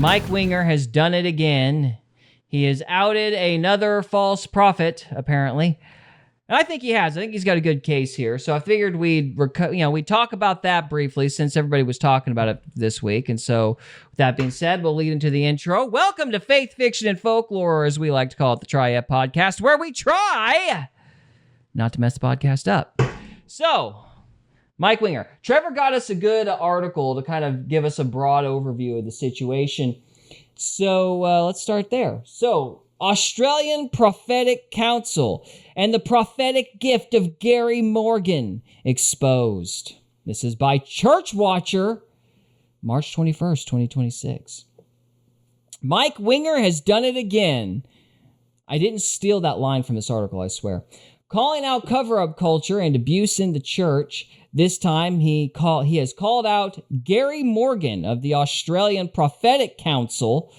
Mike Winger has done it again. He has outed another false prophet, apparently. And I think he has. I think he's got a good case here. So I figured we'd talk about that briefly since everybody was talking about it this week. And so with that being said, we'll lead into the intro. Welcome to Faith, Fiction, and Folklore, as we like to call it, the Triad Podcast, where we try not to mess the podcast up. So, Mike Winger. Trevor got us a good article to kind of give us a broad overview of the situation. So let's start there. So, Australian Prophetic Council and the prophetic gift of Gary Morgan exposed. This is by Church Watcher, March 21st, 2026. Mike Winger has done it again. I didn't steal that line from this article, I swear. Calling out cover-up culture and abuse in the church. This time, he has called out Gary Morgan of the Australian Prophetic Council.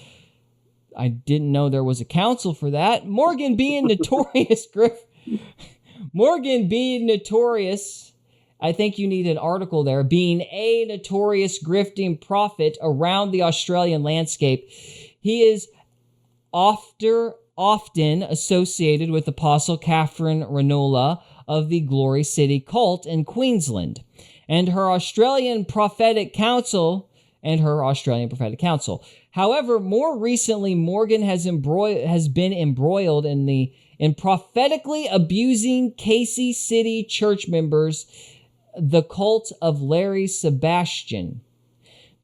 I didn't know there was a council for that. Morgan being notorious. I think you need an article there. Being a notorious grifting prophet around the Australian landscape. He is often associated with Apostle Catherine Ranula of the Glory City cult in Queensland and her Australian Prophetic Council. However, more recently, Morgan has been embroiled in prophetically abusing Casey City church members, the cult of Larry Sebastian.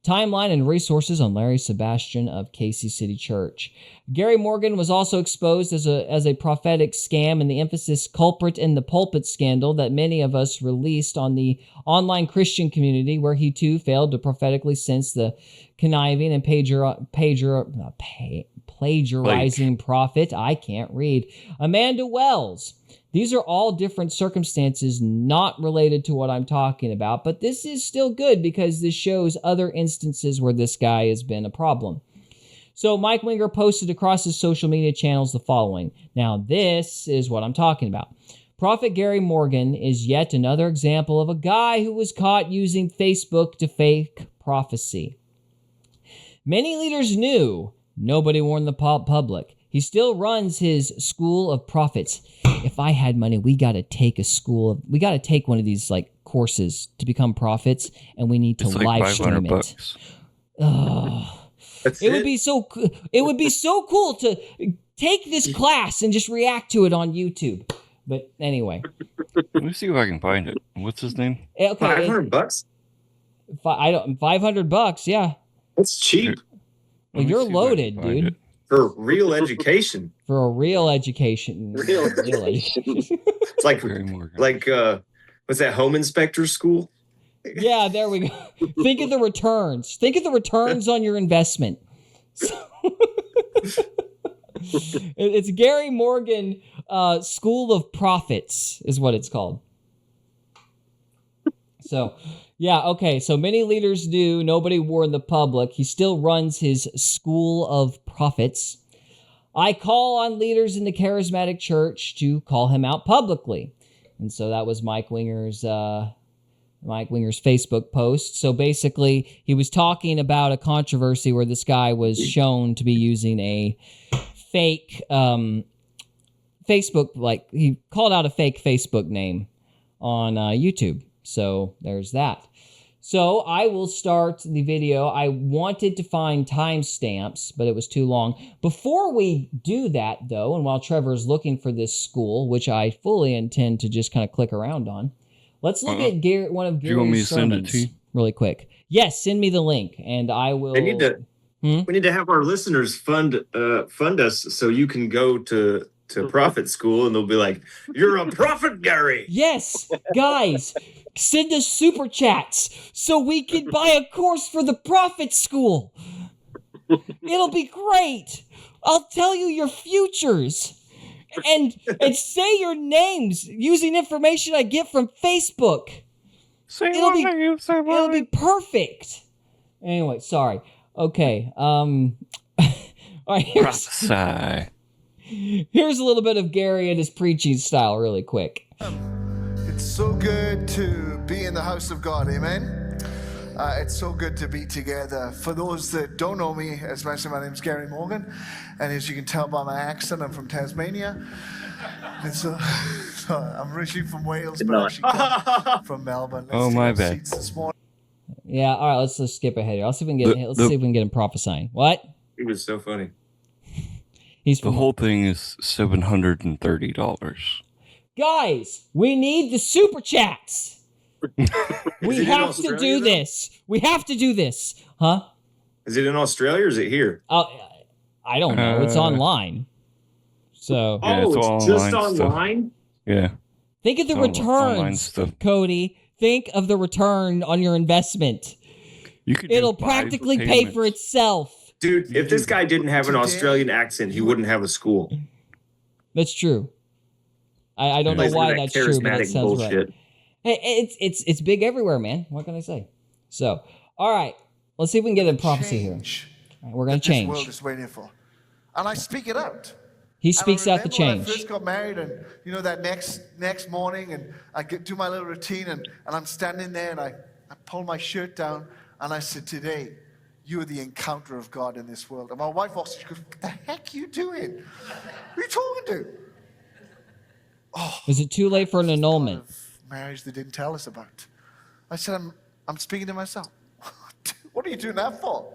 Timeline and resources on Larry Sebastian of Casey City Church. Gary Morgan was also exposed as a prophetic scam and the emphasis culprit in the pulpit scandal that many of us released on the online Christian community, where he too failed to prophetically sense the conniving and plagiarizing prophet. I can't read. Amanda Wells. These are all different circumstances not related to what I'm talking about, but this is still good because this shows other instances where this guy has been a problem. So Mike Winger posted across his social media channels the following. Now, this is what I'm talking about. Prophet Gary Morgan is yet another example of a guy who was caught using Facebook to fake prophecy. Many leaders knew. Nobody warned the public. He still runs his school of prophets. If I had money, we got to take one of these like courses to become prophets, and we need to live stream it. It would be so cool to take this class and just react to it on YouTube. But anyway, let me see if I can find it. What's his name? Okay, $500. $500. Yeah, that's cheap. Well, you're loaded, dude. For real education. For a real education. Real education. It's like what's that, home inspector school? Yeah, there we go. Think of the returns. Think of the returns on your investment. It's Gary Morgan School of Prophets is what it's called. So, yeah, okay. So many leaders do. Nobody warned the public. He still runs his School of Prophets. I call on leaders in the charismatic church to call him out publicly. And so that was Mike Winger's Facebook post. So basically, he was talking about a controversy where this guy was shown to be using a fake Facebook, like he called out a fake Facebook name on YouTube. So there's that. So I will start the video. I wanted to find timestamps, but it was too long. Before we do that, though, and while Trevor's looking for this school, which I fully intend to just kind of click around on, let's look at one of Gary's sermons really quick. Yes, send me the link, and I will. We need to have our listeners fund us so you can go to prophet school, and they'll be like, "You're a prophet, Gary." Yes, guys. Send us super chats so we can buy a course for the prophet school. It'll be great. I'll tell you your futures and say your names using information I get from Facebook. It'll be perfect. Anyway, sorry. Okay. All right. Here's a little bit of Gary and his preaching style, really quick. It's so good to be in the house of God, amen? It's so good to be together. For those that don't know me, especially my name's Gary Morgan, and as you can tell by my accent, I'm from Tasmania. And so I'm originally from Wales, but actually come from Melbourne. Let's Oh, take my our bad. seats this morning. Yeah, all right, let's just skip ahead here. Let's see if we can get him prophesying. What? It was so funny. He's The from whole thing is $730. Guys, we need the super chats. We it in have to Australia, do though? this. We have to do this. Huh? Is it in Australia or is it here? I don't know. It's online. So Yeah, it's all just online stuff. online? Yeah. think of the It's all online returns, stuff. Cody. Think of the return on your investment. You could It'll just buy practically the pay for payments. itself. Dude, if this guy didn't have an Australian accent, he wouldn't have a school. That's true. I don't know Plays into why that that's true, but that charismatic sounds right. bullshit. Hey, it's big everywhere, man. What can I say? So, all right, let's see if we can get a prophecy here. Change All right, we're gonna that this world change. is waiting for. And I speak it out. He And I speaks out the remember when I change. first got married, and that next morning, and I do my little routine, and I'm standing there, and I pull my shirt down, and I said, "Today, you are the encounter of God in this world." And my wife walks in, she goes, "What the heck are you doing? Who are you talking to?" Is it too late for an annulment? Of marriage they didn't tell us about. I said, I'm speaking to myself. What are you doing that for?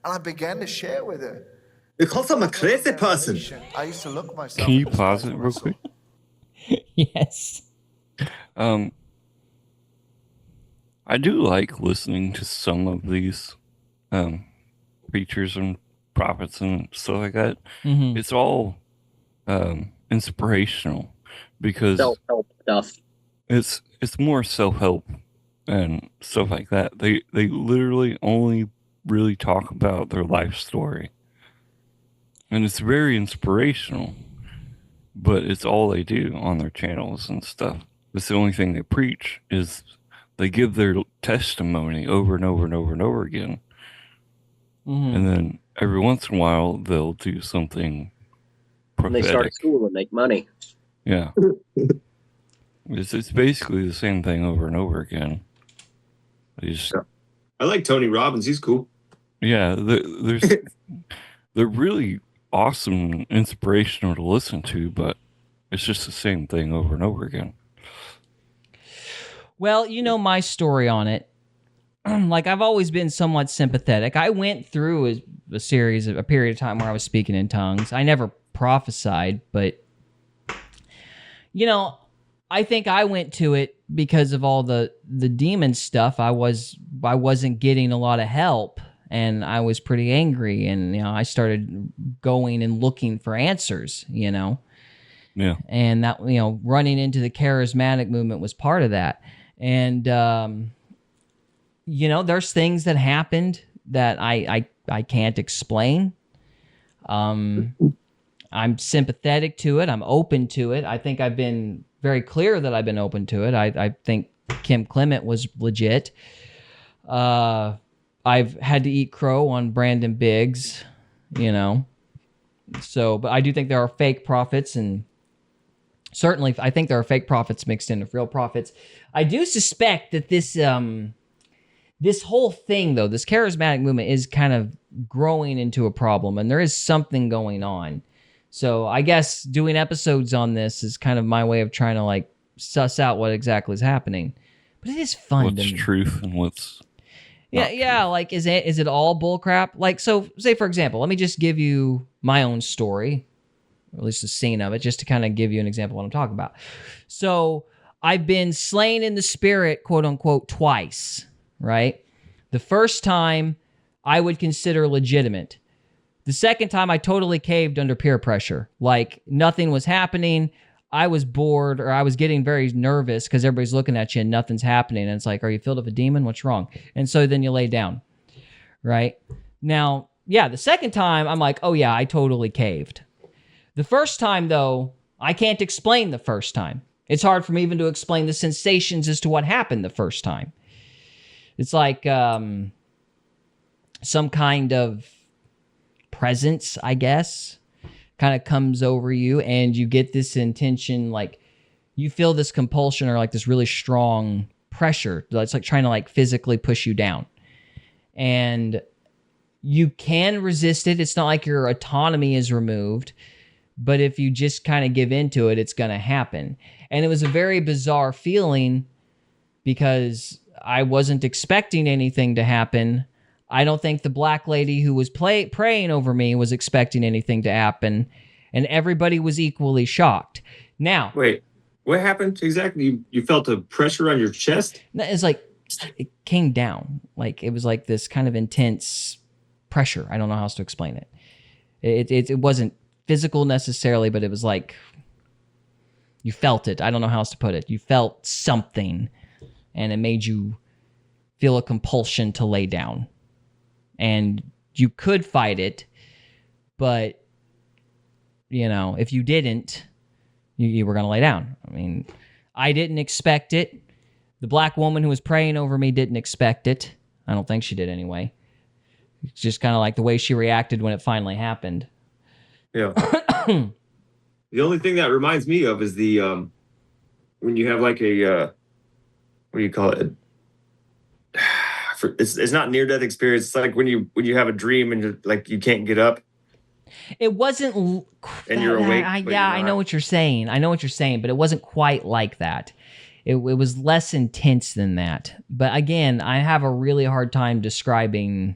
And I began to share with her. Because I'm a crazy person. I used to look myself. Can you in the pause eyes it when I real saw- quick? Yes. I do like listening to some of these preachers and prophets and stuff like that. Mm-hmm. It's all inspirational because Self-help stuff. it's more self-help and stuff like that. They literally only really talk about their life story, and it's very inspirational, but it's all they do on their channels and stuff. It's the only thing they preach is they give their testimony over and over and over and over again. Mm-hmm. And then every once in a while they'll do something And they start prophetic. a school and make money. Yeah. It's basically the same thing over and over again. They just, I like Tony Robbins. He's cool. yeah, they're really awesome and inspirational to listen to, but it's just the same thing over and over again. Well, you know my story on it. Like, I've always been somewhat sympathetic. I went through a period of time where I was speaking in tongues. I never prophesied, but, I think I went to it because of all the demon stuff. I wasn't getting a lot of help, and I was pretty angry, and, I started going and looking for answers, Yeah. and that, running into the charismatic movement was part of that. And, there's things that happened that I can't explain. I'm sympathetic to it. I'm open to it. I think I've been very clear that I've been open to it. I think Kim Clement was legit. I've had to eat crow on Brandon Biggs, So, but I do think there are fake prophets, and certainly I think there are fake prophets mixed in with real prophets. I do suspect that this whole thing, though, this charismatic movement is kind of growing into a problem, and there is something going on. So I guess doing episodes on this is kind of my way of trying to suss out what exactly is happening. But it is fun. What's truth and what's yeah. Like, is it all bullcrap? Like, so say for example, let me just give you my own story, or at least a scene of it, just to kind of give you an example of what I'm talking about. So I've been slain in the spirit, quote unquote, twice. Right? The first time I would consider legitimate. The second time I totally caved under peer pressure. Like, nothing was happening. I was bored, or I was getting very nervous because everybody's looking at you and nothing's happening. And it's like, are you filled with a demon? What's wrong? And so then you lay down. Right? Now, yeah, the second time I'm like, oh yeah, I totally caved. The first time, though, I can't explain the first time. It's hard for me even to explain the sensations as to what happened the first time. It's like some kind of presence, I guess, kind of comes over you, and you get this intention, like you feel this compulsion or like this really strong pressure that's like trying to like physically push you down. And you can resist it. It's not like your autonomy is removed, but if you just kind of give into it, it's going to happen. And it was a very bizarre feeling because I wasn't expecting anything to happen. I don't think the black lady who was praying over me was expecting anything to happen, and everybody was equally shocked. Now, Wait, what happened exactly? You felt a pressure on your chest? it's like it came down. Like it was like this kind of intense pressure. I don't know how else to explain it. It wasn't physical necessarily, but it was like you felt it. I don't know how else to put it. You felt something, and it made you feel a compulsion to lay down. And you could fight it, but, you know, if you didn't, you were going to lay down. I mean, I didn't expect it. The black woman who was praying over me didn't expect it. I don't think she did anyway. It's just kind of like the way she reacted when it finally happened. Yeah. The only thing that reminds me of is the when you have like a what do you call it? It's not near death experience. It's like when you have a dream and you're like you can't get up. It wasn't. And you're awake, but Yeah, you're I know not. what you're saying. I know what you're saying, but it wasn't quite like that. It was less intense than that. But again, I have a really hard time describing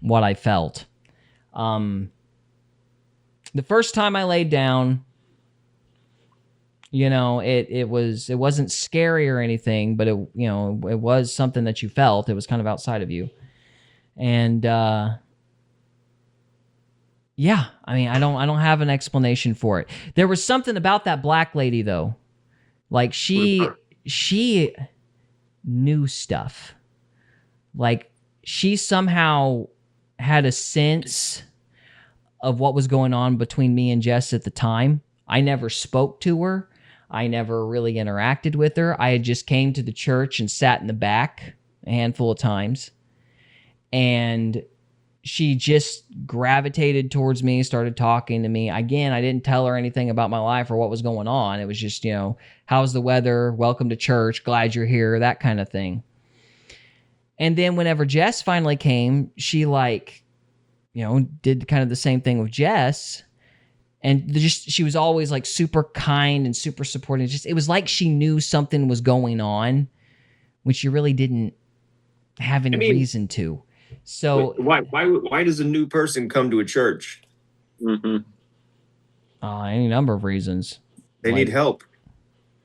what I felt. The first time I laid down, you know, it wasn't scary or anything, but it was something that you felt. It was kind of outside of you. And yeah, I mean, I don't have an explanation for it. There was something about that black lady though. Like she knew stuff. Like she somehow had a sense of what was going on between me and Jess at the time. I never spoke to her. I never really interacted with her. I had just came to the church and sat in the back a handful of times. And she just gravitated towards me, started talking to me. Again, I didn't tell her anything about my life or what was going on. It was just, you know, how's the weather? Welcome to church. Glad you're here. That kind of thing. And then whenever Jess finally came, she like, you know, did kind of the same thing with Jess. And she was always like super kind and super supportive. Just it was like she knew something was going on, which she really didn't have any reason to. So why does a new person come to a church? Mm-hmm. Any number of reasons. They need help.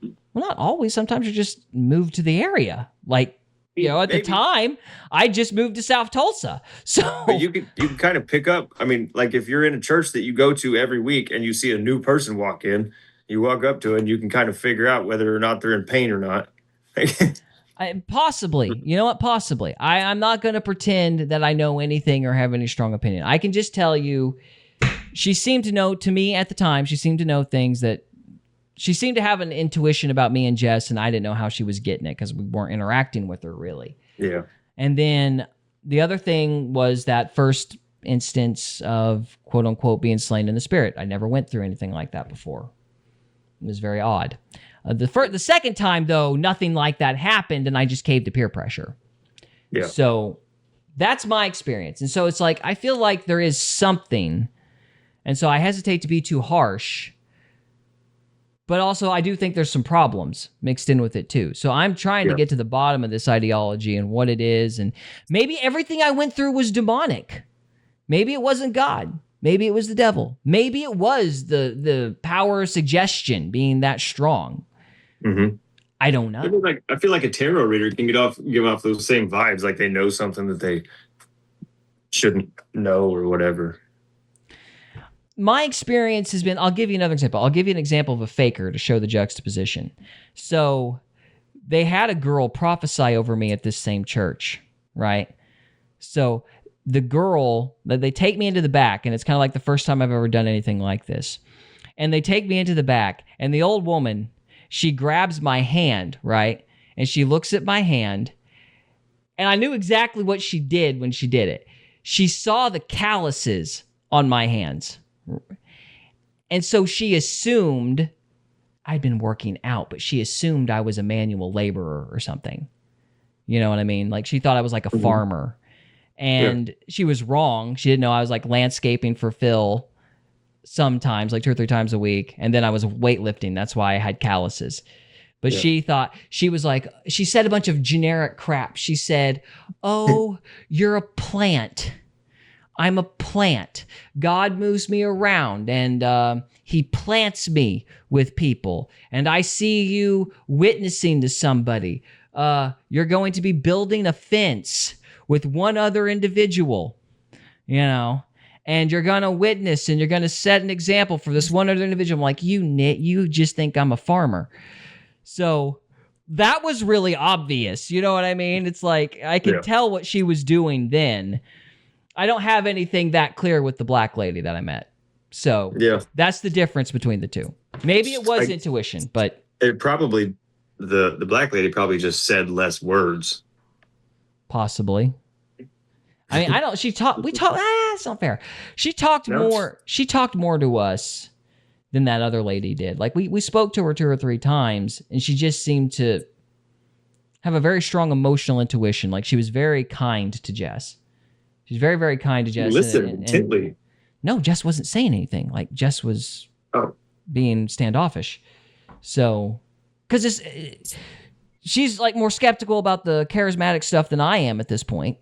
Well, not always. Sometimes you just move to the area. Like, you know, at the time, I just moved to South Tulsa. So But you can kind of pick up. I mean, like if you're in a church that you go to every week and you see a new person walk in, you walk up to it and you can kind of figure out whether or not they're in pain or not. Possibly. You know what? Possibly. I'm not going to pretend that I know anything or have any strong opinion. I can just tell you she seemed to know, to me at the time, she seemed to know things that she seemed to have an intuition about me and Jess, and I didn't know how she was getting it because we weren't interacting with her really. Yeah. And then the other thing was that first instance of quote unquote being slain in the spirit. I never went through anything like that before. It was very odd. The second time though, nothing like that happened, and I just caved to peer pressure. Yeah. So that's my experience. And so it's like, I feel like there is something, and so I hesitate to be too harsh. But also, I do think there's some problems mixed in with it too. So I'm trying to get to the bottom of this ideology and what it is. And maybe everything I went through was demonic. Maybe it wasn't God. Maybe it was the devil. Maybe it was the power of suggestion being that strong. Mm-hmm. I don't know. I feel like a tarot reader can give off those same vibes, like they know something that they shouldn't know or whatever. My experience has been, I'll give you another example. I'll give you an example of a faker to show the juxtaposition. So they had a girl prophesy over me at this same church, right? So the girl, they take me into the back, and it's kind of like the first time I've ever done anything like this. And they take me into the back, and the old woman, she grabs my hand, right? And she looks at my hand, and I knew exactly what she did when she did it. She saw the calluses on my hands. And so she assumed I'd been working out, but she assumed I was a manual laborer or something. You know what I mean? Like she thought I was like a farmer. And she was wrong. She didn't know I was like landscaping for Phil sometimes, like 2 or 3 times a week. And then I was weightlifting. That's why I had calluses. But she thought, she was like, she said a bunch of generic crap. She said, oh, you're a plant. I'm a plant. God moves me around and he plants me with people. And I see you witnessing to somebody. You're going to be building a fence with one other individual, you know, and you're going to witness and you're going to set an example for this one other individual. I'm like, you just think I'm a farmer. So that was really obvious. You know what I mean? It's like, I could tell what she was doing then. I don't have anything that clear with the black lady that I met. So that's the difference between the two. Maybe it was intuition, but it probably, the black lady probably just said less words. Possibly. I mean, it's not fair. She talked more to us than that other lady did. Like we spoke to her 2 or 3 times and she just seemed to have a very strong emotional intuition. Like she was very kind to Jess. She's very, very kind to Jess. Listen intently. No, Jess wasn't saying anything. Like Jess was being standoffish. So, because she's like more skeptical about the charismatic stuff than I am at this point.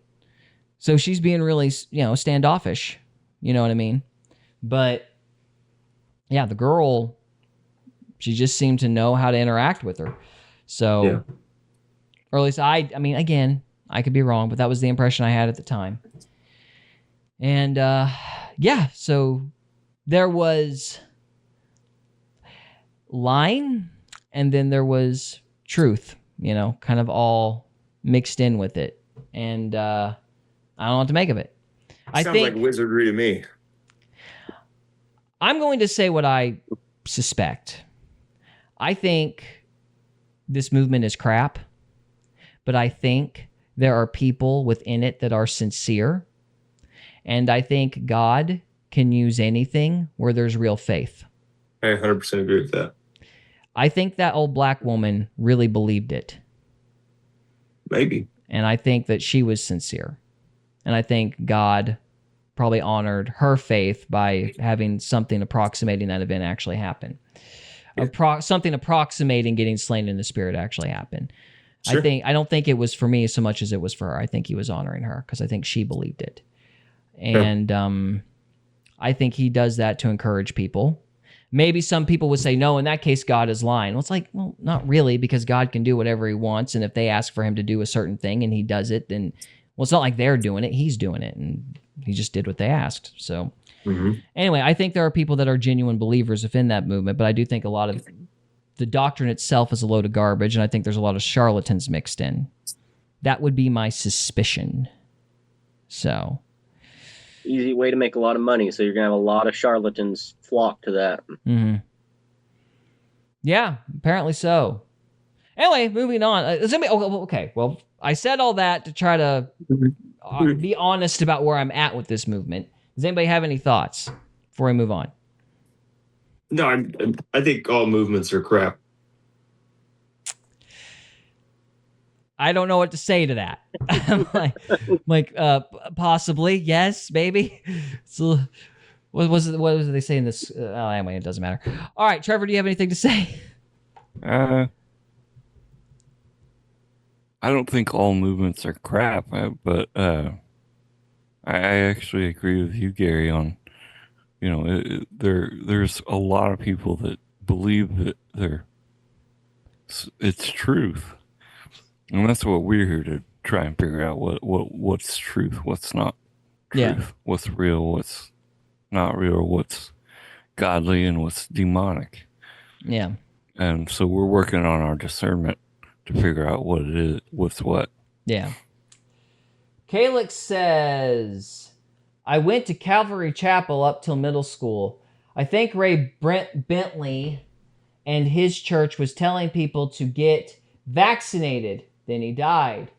So she's being really, standoffish. You know what I mean? But yeah, the girl, she just seemed to know how to interact with her. So, or at least I mean, again, I could be wrong, but that was the impression I had at the time. And so there was lying and then there was truth, kind of all mixed in with it. And I don't know what to make of it. Sounds like wizardry to me. I'm going to say what I suspect. I think this movement is crap, but I think there are people within it that are sincere. And I think God can use anything where there's real faith. I 100% agree with that. I think that old black woman really believed it. Maybe. And I think that she was sincere. And I think God probably honored her faith by having something approximating that event actually happen. Something approximating getting slain in the spirit actually happen. Sure. I don't think it was for me so much as it was for her. I think he was honoring her because I think she believed it. And I think he does that to encourage people. Maybe some people would say, no, in that case, God is lying. Well, it's like, well, not really, because God can do whatever he wants. And if they ask for him to do a certain thing and he does it, then, well, it's not like they're doing it. He's doing it. And he just did what they asked. So anyway, I think there are people that are genuine believers within that movement, but I do think a lot of the doctrine itself is a load of garbage. And I think there's a lot of charlatans mixed in. That would be my suspicion. So... easy way to make a lot of money. So you're going to have a lot of charlatans flock to that. Mm-hmm. Yeah, apparently so. Anyway, moving on. Okay, well, I said all that to try to be honest about where I'm at with this movement. Does anybody have any thoughts before we move on? No, I think all movements are crap. I don't know what to say to that. Possibly, yes, maybe. So, what was it they say in this? Anyway, it doesn't matter. All right, Trevor, do you have anything to say? I don't think all movements are crap, but I actually agree with you, Gary, on, there's a lot of people that believe that it's truth. And that's what we're here to try and figure out what's truth, what's not truth, what's real, what's not real, what's godly, and what's demonic. Yeah. And so we're working on our discernment to figure out what it is, what's what. Yeah. Calix says, I went to Calvary Chapel up till middle school. I think Ray Bentley and his church was telling people to get vaccinated. Then he died.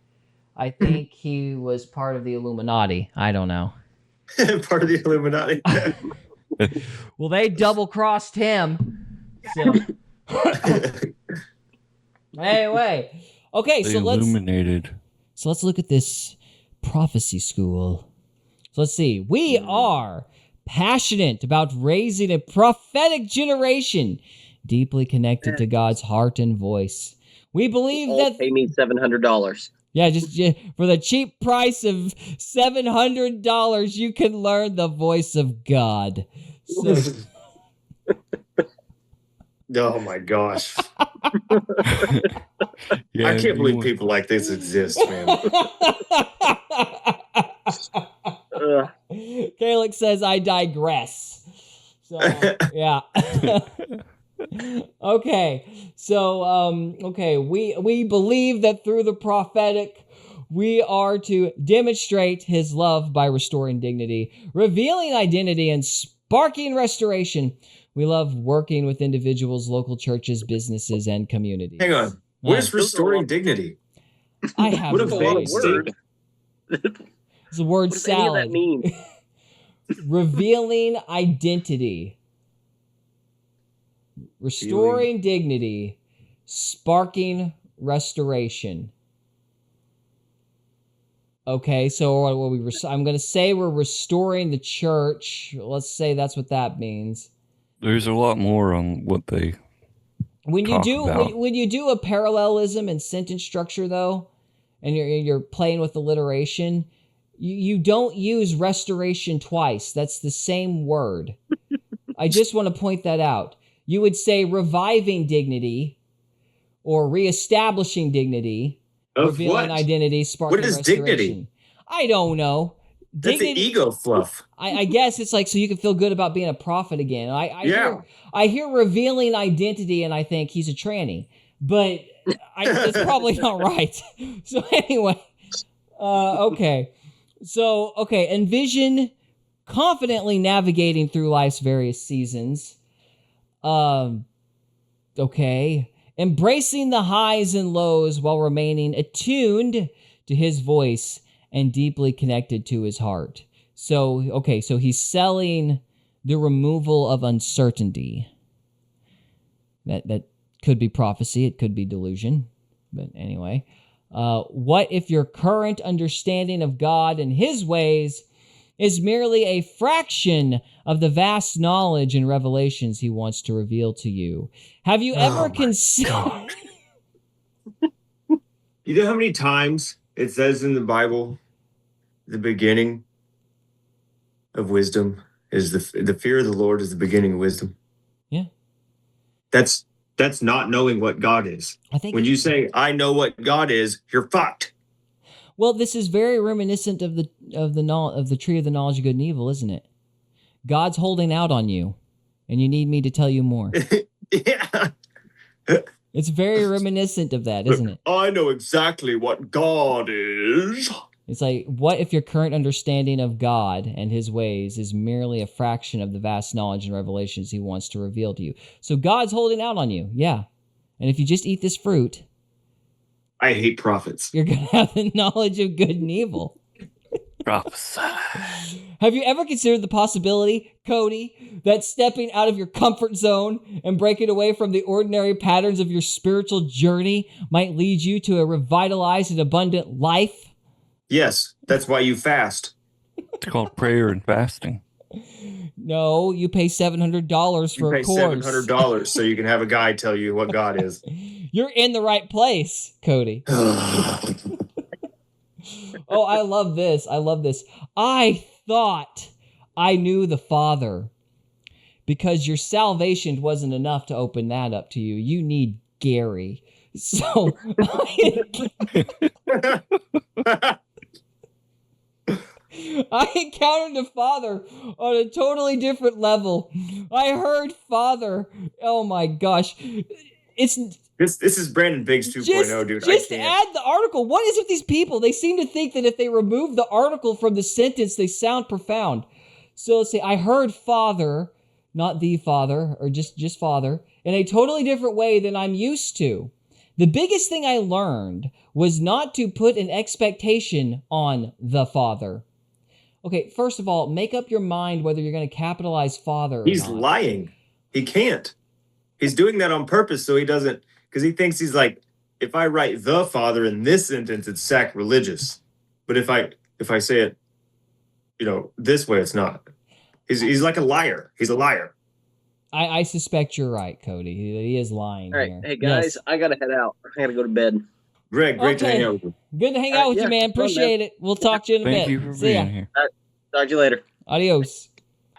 I think he was part of the Illuminati. I don't know. Part of the Illuminati. Well, they double-crossed him. So. Anyway. Okay, they illuminated. So let's look at this Prophecy School. So let's see. We are passionate about raising a prophetic generation deeply connected to God's heart and voice. We believe that... Pay me $700. Yeah, just for the cheap price of $700, you can learn the voice of God. So, Oh my gosh. Yeah, I can't you believe want- people like this exist, man. Calix says, I digress. So, yeah. Okay. So, okay, we believe that through the prophetic, we are to demonstrate his love by restoring dignity, revealing identity, and sparking restoration. We love working with individuals, local churches, businesses, and communities. Hang on. What is Those are a restoring lot- dignity? I have What a no vague idea. statement. It's the word What does any of salad. that mean? Revealing identity, restoring dignity, sparking restoration. Okay, so I'm going to say we're restoring the church. Let's say that's what that means. There's a lot more on what they When you talk do about. when you do a parallelism in sentence structure, though, and you're playing with alliteration, you don't use restoration twice. That's the same word. I just want to point that out. You would say reviving dignity or reestablishing dignity, Of revealing what? identity, sparking What is restoration. dignity? I don't know. That's the ego fluff. I guess it's like so you can feel good about being a prophet again. Yeah. I hear revealing identity and I think he's a tranny, but it's probably not right. So anyway, okay. So, okay, envision confidently navigating through life's various seasons. Okay. Embracing the highs and lows while remaining attuned to his voice and deeply connected to his heart. So, okay, so he's selling the removal of uncertainty. That could be prophecy, it could be delusion. But anyway, what if your current understanding of God and his ways is merely a fraction of the vast knowledge and revelations he wants to reveal to you? Have you ever considered... You know how many times it says in the Bible, the beginning of wisdom is the fear of the Lord is the beginning of wisdom. Yeah. That's not knowing what God is. I think When you say I know what God is, you're fucked. Well, this is very reminiscent of the tree of the knowledge of good and evil, isn't it? God's holding out on you, and you need me to tell you more. Yeah. It's very reminiscent of that, isn't it? I know exactly what God is. It's like, what if your current understanding of God and his ways is merely a fraction of the vast knowledge and revelations he wants to reveal to you? So God's holding out on you, yeah. And if you just eat this fruit, I hate prophets. you're going to have the knowledge of good and evil. prophesy. Have you ever considered the possibility, Cody, that stepping out of your comfort zone and breaking away from the ordinary patterns of your spiritual journey might lead you to a revitalized and abundant life? Yes, that's why you fast. It's called prayer and fasting. No, you pay $700 You for pay a course. $700 so you can have a guy tell you what God is. You're in the right place, Cody. Oh, I love this. I love this. I thought I knew the Father because your salvation wasn't enough to open that up to you. You need Gary. So I encountered the Father on a totally different level. I heard Father. Oh my gosh. It's This is Brandon Biggs 2.0, dude. Just I can't. add the article. What is with these people? They seem to think that if they remove the article from the sentence, they sound profound. So let's say, I heard Father, not the Father, or just Father, in a totally different way than I'm used to. The biggest thing I learned was not to put an expectation on the Father. Okay, first of all, make up your mind whether you're going to capitalize Father or He's not. lying. He can't. He's doing that on purpose so he doesn't, because he thinks he's like, if I write the Father in this sentence, it's sacrilegious. But if I if I say it, this way, it's not. He's like a liar. He's a liar. I suspect you're right, Cody. He is lying All right, here. hey guys, Yes. I gotta head out. I gotta go to bed. Greg, great to Okay. hang out with you. Good to hang out with you, man. Yeah, fun, man. Appreciate it. We'll talk to you in a Thank bit. you for See ya. being here. Talk to you later. Adios.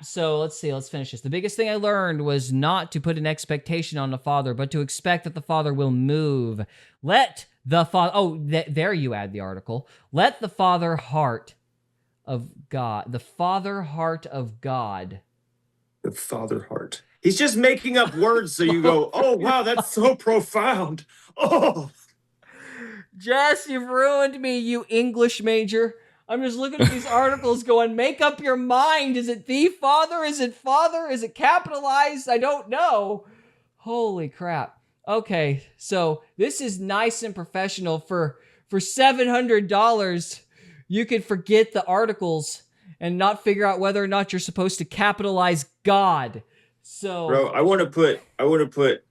So let's see. Let's finish this. The biggest thing I learned was not to put an expectation on the Father, but to expect that the Father will move. Let the Father. Oh, there you add the article. Let the Father heart of God. The Father heart of God. The Father heart. He's just making up words so you go, oh, wow, that's so profound. Oh. Jess, you've ruined me, you English major. I'm just looking at these articles going, make up your mind. Is it the Father? Is it Father? Is it capitalized? I don't know. Holy crap. Okay, so this is nice and professional. For $700, you could forget the articles and not figure out whether or not you're supposed to capitalize God. So, Bro, I want to put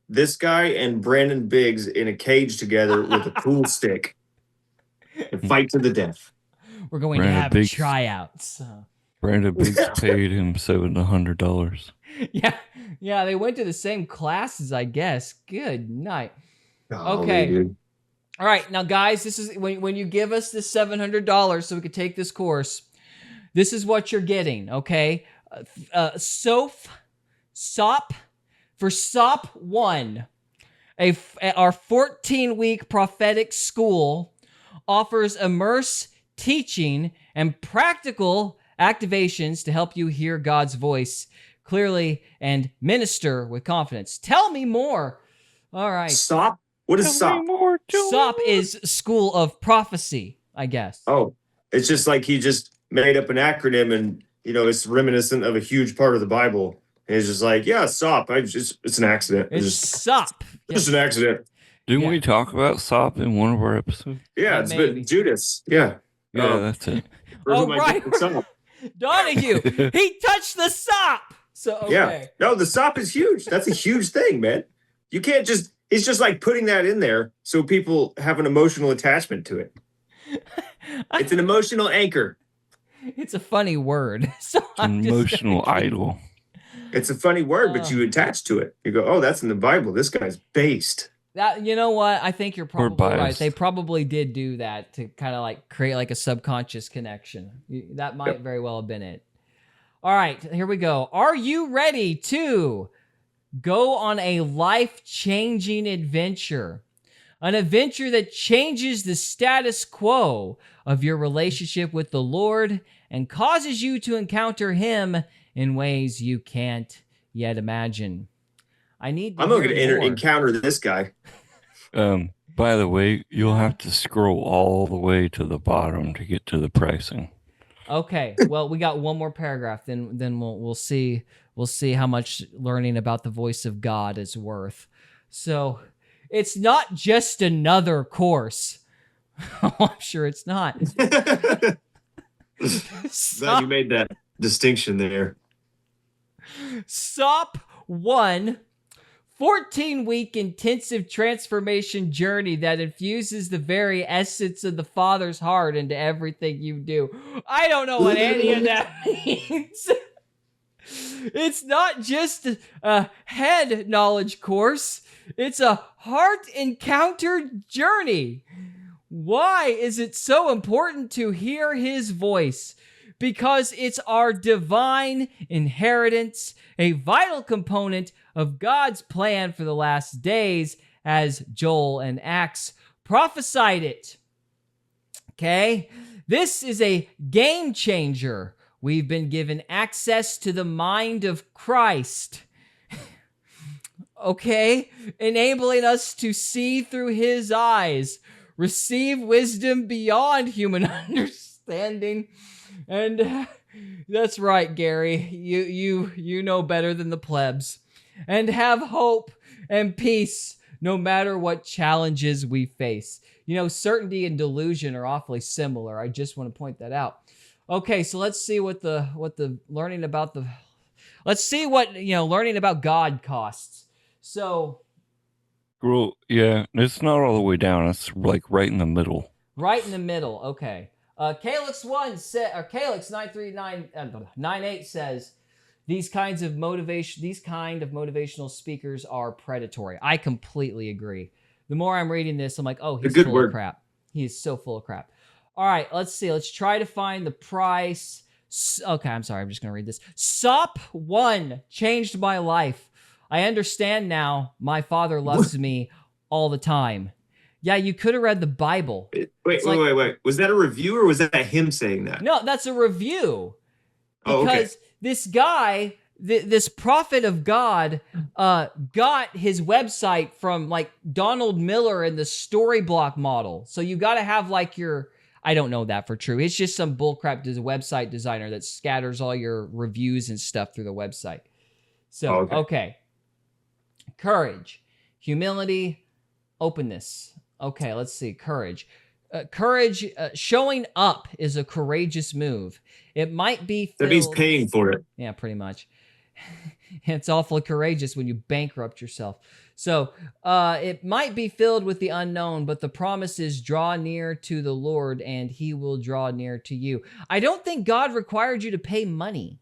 this guy and Brandon Biggs in a cage together with a pool stick and fight to the death. we're going to Brandon have Biggs. tryouts. Brandon Biggs paid him $700. Yeah, they went to the same classes, I guess. Good night. Golly, Okay. dude. All right, now guys, this is when you give us this $700 so we could take this course. This is what you're getting, okay? SOP for SOP 1, our 14-week prophetic school offers immerse teaching and practical activations to help you hear God's voice clearly and minister with confidence. Tell me more. All right. SOP? What is SOP? SOP is School of Prophecy, I guess. Oh, it's just like he just made up an acronym and, it's reminiscent of a huge part of the Bible. And it's just like, yeah, SOP. It's an accident. It's SOP. Just an accident. Didn't Yeah. we talk about SOP in one of our episodes? Yeah, it's Maybe. been Judas. Yeah. Yeah, that's it. Oh, My right. different SOP. Donahue, he touched the SOP. So, okay. Yeah. No, the SOP is huge. That's a huge thing, man. You can't just, it's just like putting that in there so people have an emotional attachment to it. It's an emotional anchor. It's a funny word. So An emotional idol. It's a funny word, but you attach to it. You go, oh, that's in the Bible. This guy's based. That, you know what? I think you're probably right. biased. They probably did do that to kind of like create like a subconscious connection. That might very well have been it. All right, here we go. Are you ready to go on a life-changing adventure? An adventure that changes the status quo of your relationship with the Lord and causes you to encounter Him in ways you can't yet imagine. I'm not going to encounter this guy. By the way, you'll have to scroll all the way to the bottom to get to the pricing. Okay, well, we got one more paragraph. Then we'll see how much learning about the voice of God is worth. So it's not just another course. I'm sure it's not. Glad you made that distinction there. SOP 1, 14-week intensive transformation journey that infuses the very essence of the Father's heart into everything you do. I don't know what any of that means. It's not just a head knowledge course. It's a heart encounter journey. Why is it so important to hear His voice? Because it's our divine inheritance, a vital component of God's plan for the last days, as Joel and Acts prophesied it. Okay? This is a game changer. We've been given access to the mind of Christ. Okay? Enabling us to see through His eyes, receive wisdom beyond human understanding. And that's right, Gary. You know better than the plebs. And have hope and peace no matter what challenges we face. Certainty and delusion are awfully similar. I just want to point that out. Okay, so let's see what learning about learning about God costs. So, Well, yeah, it's not all the way down. It's like right in the middle. right in the middle. Okay. Calyx 93998 says these kind of motivational speakers are predatory. I completely agree. The more I'm reading this, I'm like, oh, he's good full word. of crap. He is so full of crap. All right, let's see. Let's try to find the price. Okay, I'm sorry. I'm just going to read this. SOP 1 changed my life. I understand now. My father loves me all the time. Yeah, you could have read the Bible. Wait. Was that a review or was that him saying that? No, that's a review. Oh, okay. Because this guy, this prophet of God, got his website from like Donald Miller and the Storyblock model. So you got to have like your, I don't know that for true. It's just some bullcrap website designer that scatters all your reviews and stuff through the website. So, okay. Courage, humility, openness. Okay, let's see. Courage. Showing up is a courageous move. It might be That means paying for it. Yeah, pretty much. It's awfully courageous when you bankrupt yourself. So it might be filled with the unknown, but the promise is draw near to the Lord and he will draw near to you. I don't think God required you to pay money.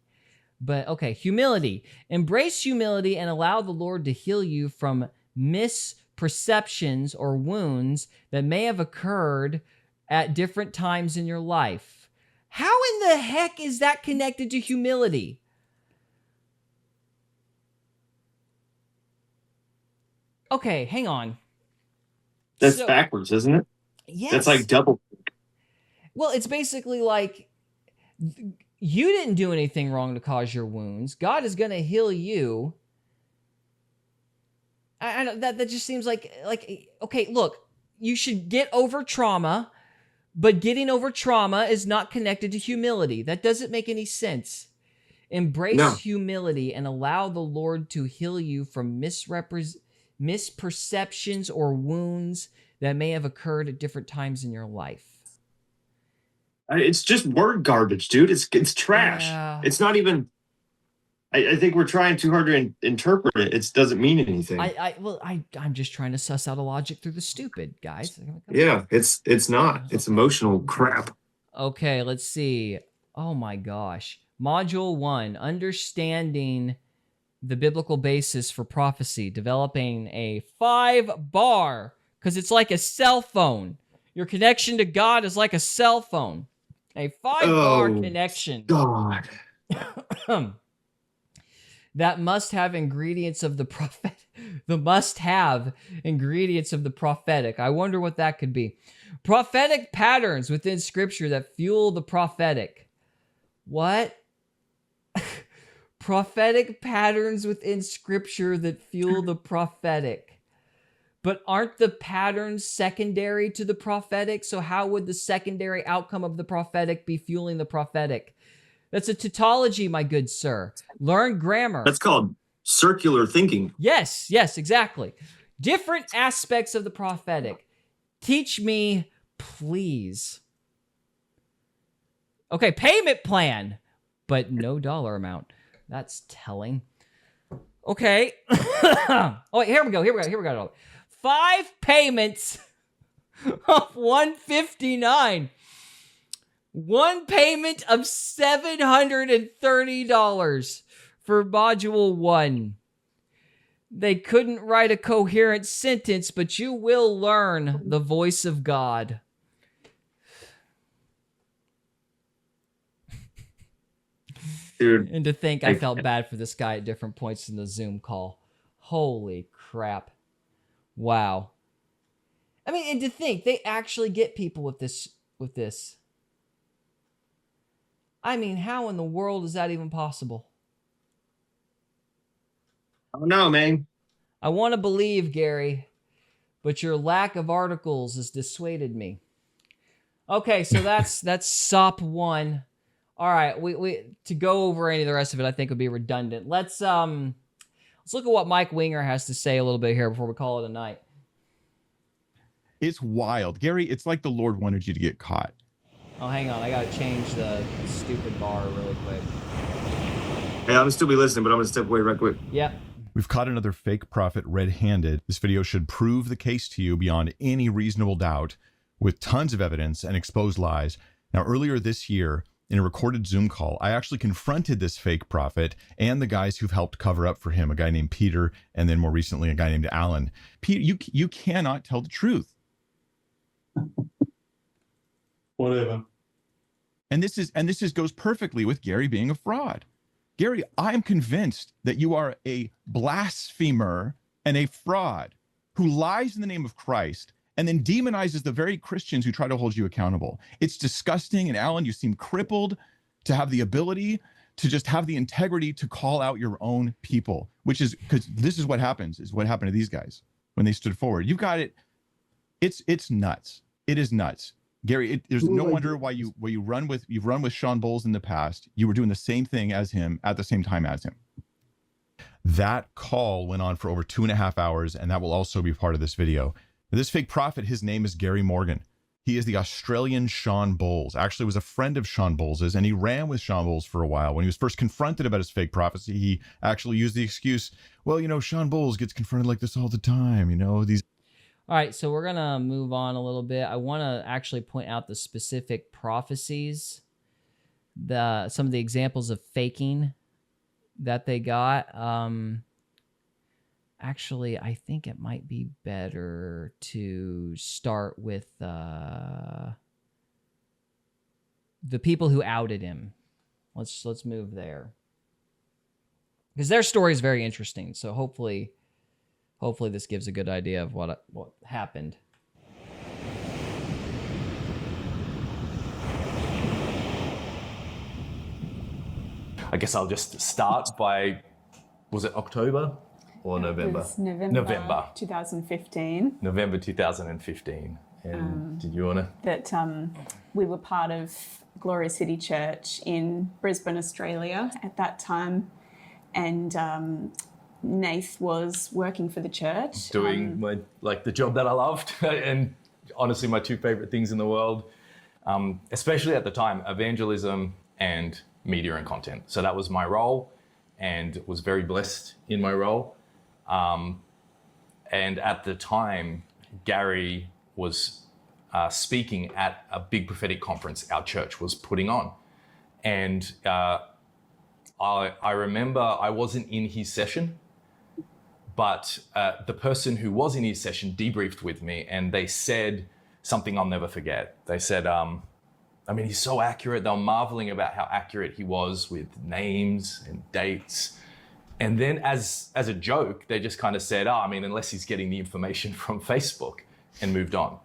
But okay, humility. Embrace humility and allow the Lord to heal you from misperceptions or wounds that may have occurred at different times in your life. How in the heck is that connected to humility? Okay, hang on. That's backwards, isn't it? Yes. That's like double. Well, it's basically like you didn't do anything wrong to cause your wounds. God is going to heal you. I that just seems like okay, look, you should get over trauma, but getting over trauma is not connected to humility. That doesn't make any sense. Embrace humility and allow the Lord to heal you from misperceptions or wounds that may have occurred at different times in your life. It's just word garbage, dude. It's trash. Yeah. It's not even. I think we're trying too hard to interpret it. It doesn't mean anything. I'm just trying to suss out a logic through the stupid, guys. Yeah, it's not. It's emotional crap. Okay, let's see. Oh my gosh. Module 1, understanding the biblical basis for prophecy, developing a 5-bar, because it's like a cell phone. Your connection to God is like a cell phone. A 5-bar connection. God. That must have ingredients of the prophet. The must-have ingredients of the prophetic. I wonder what that could be. Prophetic patterns within Scripture that fuel the prophetic. What? Prophetic patterns within Scripture that fuel the prophetic. But aren't the patterns secondary to the prophetic? So how would the secondary outcome of the prophetic be fueling the prophetic? That's a tautology, my good sir. Learn grammar. That's called circular thinking. Yes, exactly. Different aspects of the prophetic. Teach me, please. Okay, payment plan, but no dollar amount. That's telling. Okay. Oh, wait, here we go. 5 payments of $159. 1 payment of $730 for module 1. They couldn't write a coherent sentence, but you will learn the voice of God. Dude. And to think I felt bad for this guy at different points in the Zoom call. Holy crap. Wow. I mean, and to think they actually get people with this. I mean, how in the world is that even possible? I don't know, man. I want to believe, Gary, but your lack of articles has dissuaded me. Okay, so that's SOP 1. All right, we to go over any of the rest of it, I think would be redundant. Let's look at what Mike Winger has to say a little bit here before we call it a night. It's wild, Gary. It's like the Lord wanted you to get caught. Oh, hang on. I got to change the stupid bar really quick. Hey, I'm still be listening, but I'm going to step away right quick. Yep. We've caught another fake prophet red-handed. This video should prove the case to you beyond any reasonable doubt with tons of evidence and exposed lies. Now, earlier this year, in a recorded Zoom call, I actually confronted this fake prophet and the guys who've helped cover up for him, a guy named Peter, and then more recently, a guy named Alan. Peter, you cannot tell the truth. Whatever. And this goes perfectly with Gary being a fraud. Gary, I am convinced that you are a blasphemer and a fraud who lies in the name of Christ and then demonizes the very Christians who try to hold you accountable. It's disgusting. And Alan, you seem crippled to have the ability to just have the integrity to call out your own people, which is because this is what happens, is what happened to these guys when they stood forward. You've got it. It's nuts. It is nuts. Gary, there's no wonder why you've run with Sean Bowles in the past. You were doing the same thing as him at the same time as him. That call went on for over 2.5 hours, and that will also be part of this video. This fake prophet, his name is Gary Morgan. He is the Australian Sean Bowles. Actually was a friend of Sean Bowles's, and he ran with Sean Bowles for a while. When he was first confronted about his fake prophecy, he actually used the excuse, well, Sean Bowles gets confronted like this all the time, these. All right, so we're going to move on a little bit. I want to actually point out the specific prophecies, some of the examples of faking that they got. Actually, I think it might be better to start with the people who outed him. Let's move there, because their story is very interesting. So hopefully this gives a good idea of what happened. I guess I'll just start by, was it October or November? It was November 2015. November 2015. And did you want to? That we were part of Gloria City Church in Brisbane, Australia at that time. And Nath was working for the church. Doing the job that I loved. And honestly, my two favorite things in the world, especially at the time, evangelism and media and content. So that was my role, and was very blessed in my role. And at the time, Gary was speaking at a big prophetic conference our church was putting on. And I remember I wasn't in his session, but the person who was in his session debriefed with me, and they said something I'll never forget. They said, he's so accurate. They were marveling about how accurate he was with names and dates. And then as a joke, they just kind of said, unless he's getting the information from Facebook, and moved on.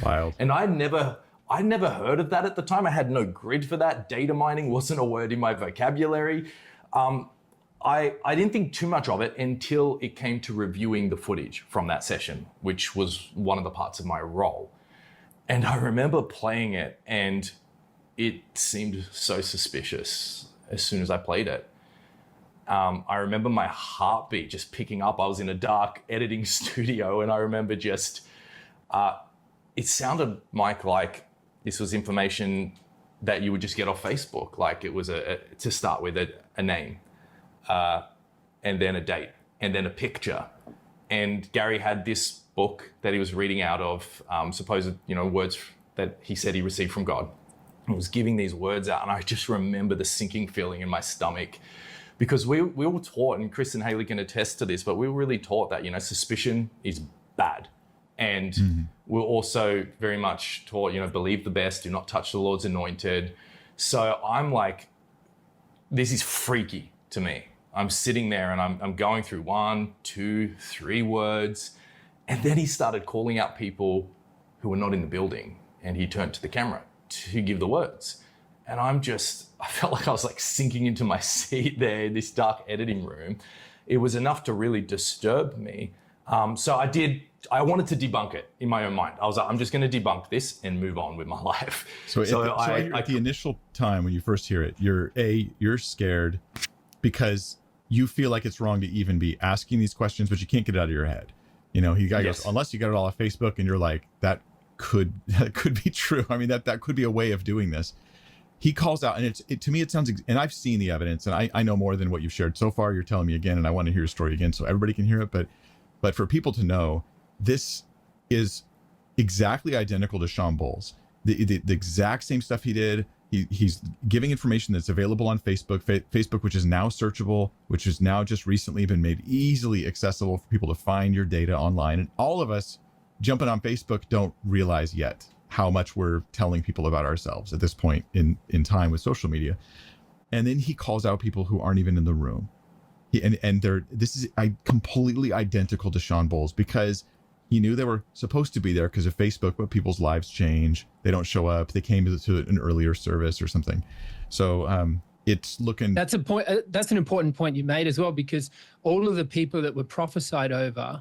Wild. And I never heard of that at the time. I had no grid for that. Data mining wasn't a word in my vocabulary. I didn't think too much of it until it came to reviewing the footage from that session, which was one of the parts of my role. And I remember playing it, and it seemed so suspicious as soon as I played it. I remember my heartbeat just picking up. I was in a dark editing studio, and I remember just, it sounded, Mike, like this was information that you would just get off Facebook. Like it was to start with a name, and then a date, and then a picture. And Gary had this book that he was reading out of, supposed, words that he said he received from God. He was giving these words out, and I just remember the sinking feeling in my stomach, because we were taught, and Chris and Haley can attest to this, but we were really taught that, suspicion is bad. And we're also very much taught, believe the best, do not touch the Lord's anointed. So I'm like, this is freaky to me. I'm sitting there and I'm going through 1, 2, 3 words. And then he started calling out people who were not in the building, and he turned to the camera to give the words. And I felt like I was like sinking into my seat there in this dark editing room. It was enough to really disturb me. So I wanted to debunk it in my own mind. I was like, I'm just going to debunk this and move on with my life. So at the initial time when you first hear it, you're scared because you feel like it's wrong to even be asking these questions, but you can't get it out of your head. He goes, unless you got it all off Facebook, and you're like, that could be true. That could be a way of doing this. He calls out, and to me, it sounds, and I've seen the evidence, and I know more than what you've shared so far. You're telling me again, and I want to hear your story again so everybody can hear it. But for people to know, this is exactly identical to Sean Bowles. the exact same stuff he did. He's giving information that's available on Facebook, Facebook, which is now searchable, which has now just recently been made easily accessible for people to find your data online. And all of us jumping on Facebook don't realize yet how much we're telling people about ourselves at this point in time with social media. And then he calls out people who aren't even in the room. This is completely identical to Sean Bowles, because he knew they were supposed to be there because of Facebook, but people's lives change. They don't show up. They came to an earlier service or something. So it's looking. That's a point. That's an important point you made as well, because all of the people that were prophesied over,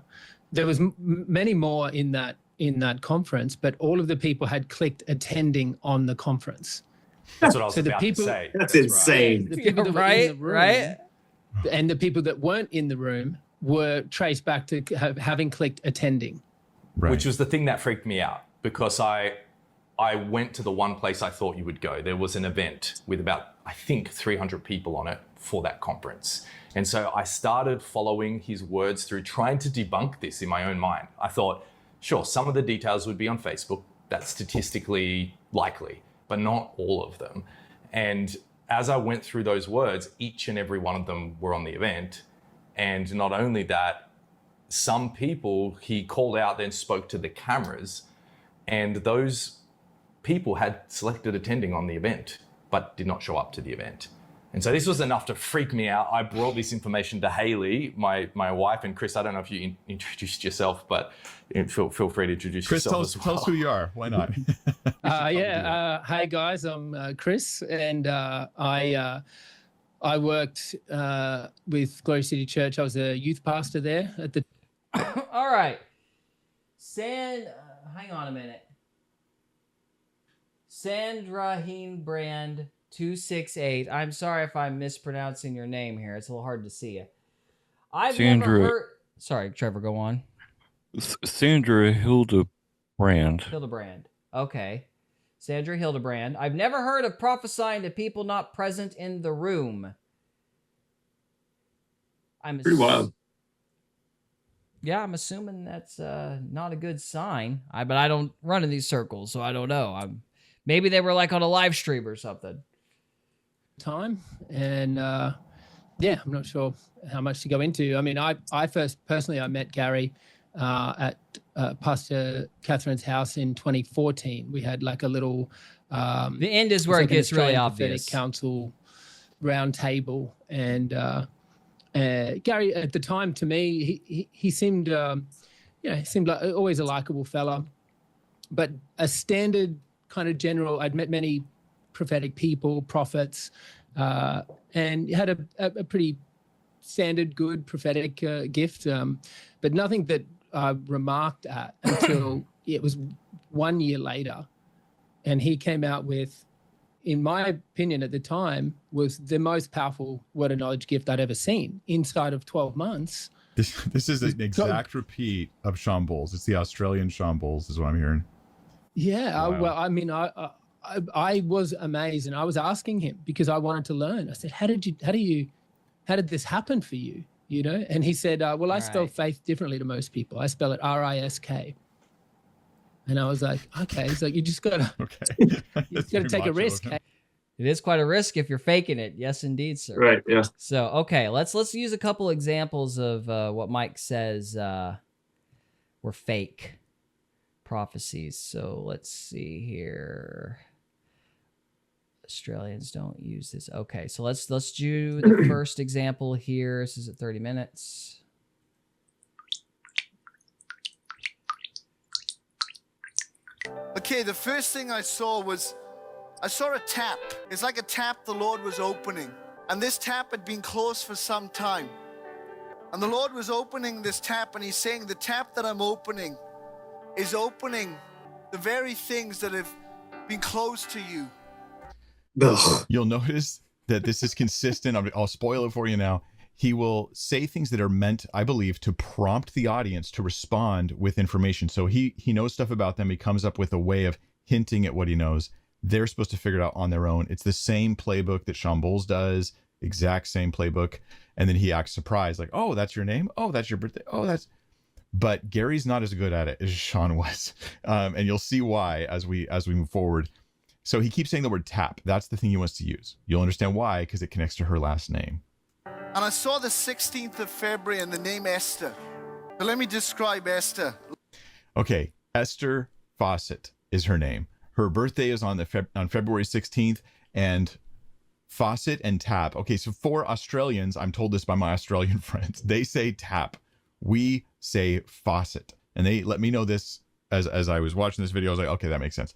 there was many more in that conference, but all of the people had clicked attending on the conference. That's what I was about to say. That's insane. The people that were Right, in the room, right. and the people that weren't in the room were traced back to having clicked attending. Right. Which was the thing that freaked me out, because I went to the one place I thought you would go. There was an event with about, I think, 300 people on it for that conference. And so I started following his words through, trying to debunk this in my own mind. I thought, sure, some of the details would be on Facebook. That's statistically likely, but not all of them. And as I went through those words, each and every one of them were on the event. And not only that, some people he called out then spoke to the cameras, and those people had selected attending on the event, but did not show up to the event. And so this was enough to freak me out. I brought this information to Haley, my wife, and Chris, I don't know if you introduced yourself, but feel free to introduce Chris, yourself as well. tell us who you are. Why not? Hey guys, I'm Chris, and I worked with Glory City Church. I was a youth pastor there at the. All right. Hang on a minute. Sandra Heenbrand 268. I'm sorry if I'm mispronouncing your name here. It's a little hard to see you. I've never heard. Sorry, Trevor, go on. Sandra Hildebrand. Hildebrand. Okay. Sandra Hildebrand. I've never heard of prophesying to people not present in the room. Pretty wild. Yeah, I'm assuming that's not a good sign. But I don't run in these circles, so I don't know. Maybe they were like on a live stream or something. Time, and yeah, I'm not sure how much to go into. I mean, I first personally I met Gary at Pastor Catherine's house in 2014. We had like a little. The end is where it gets really obvious. Council round table, and Gary at the time, to me, he seemed, he seemed like always a likable fella, but a standard kind of general. I'd met many prophetic people, prophets, and had a pretty standard, good prophetic gift, but nothing that I remarked at until it was 1 year later, and he came out with, in my opinion at the time, was the most powerful word of knowledge gift I'd ever seen inside of 12 months. This is an exact repeat of Sean Bowles. It's the Australian Sean Bowles is what I'm hearing. Yeah. Wow. Well, I mean, I was amazed, and I was asking him because I wanted to learn. I said, how did this happen for you? You know? And he said, well, I spell faith differently to most people. I spell it R-I-S-K. And I was like, okay. He's like, you just gotta take a risk. It is quite a risk if you're faking it. Yes, indeed, sir. Right. Yeah. So, okay, let's use a couple examples of what Mike says were fake prophecies. So let's see here. Australians don't use this. Okay, so let's do the first example here. This is at 30 minutes. Okay, the first thing I saw a tap. It's like a tap the Lord was opening. And this tap had been closed for some time. And the Lord was opening this tap, and he's saying, the tap that I'm opening is opening the very things that have been closed to you. Ugh. You'll notice that this is consistent. I'll spoil it for you now. He will say things that are meant, I believe, to prompt the audience to respond with information. So he knows stuff about them. He comes up with a way of hinting at what he knows. They're supposed to figure it out on their own. It's the same playbook that Sean Bowles does, exact same playbook. And then he acts surprised, like, oh, that's your name? Oh, that's your birthday? Oh, that's... but Gary's not as good at it as Sean was. And you'll see why as we move forward. So he keeps saying the word tap. That's the thing he wants to use. You'll understand why, because it connects to her last name. And I saw the 16th of February and the name Esther. So let me describe Esther. Okay, Esther Fawcett is her name. Her birthday is on February 16th, and Fawcett and tap. Okay, so for Australians, I'm told this by my Australian friends, they say tap. We say faucet. And they let me know this as I was watching this video. I was like, okay, that makes sense.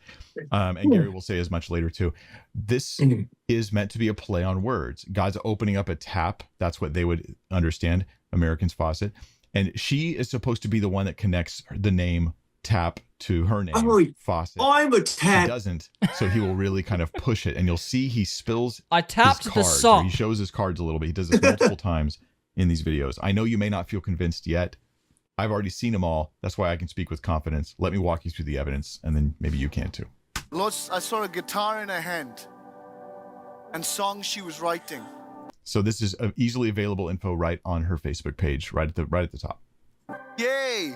And Gary will say as much later too. This is meant to be a play on words. God's opening up a tap. That's what they would understand, Americans faucet. And she is supposed to be the one that connects the name tap to her name, faucet. I'm a tap. He doesn't, so he will really kind of push it. And you'll see he spills I tapped his the cards, salt. or he shows his cards a little bit. He does this multiple times in these videos. I know you may not feel convinced yet. I've already seen them all. That's why I can speak with confidence. Let me walk you through the evidence, and then maybe you can too. Lord, I saw a guitar in her hand and songs she was writing. So this is easily available info right on her Facebook page, right at the top. Yay!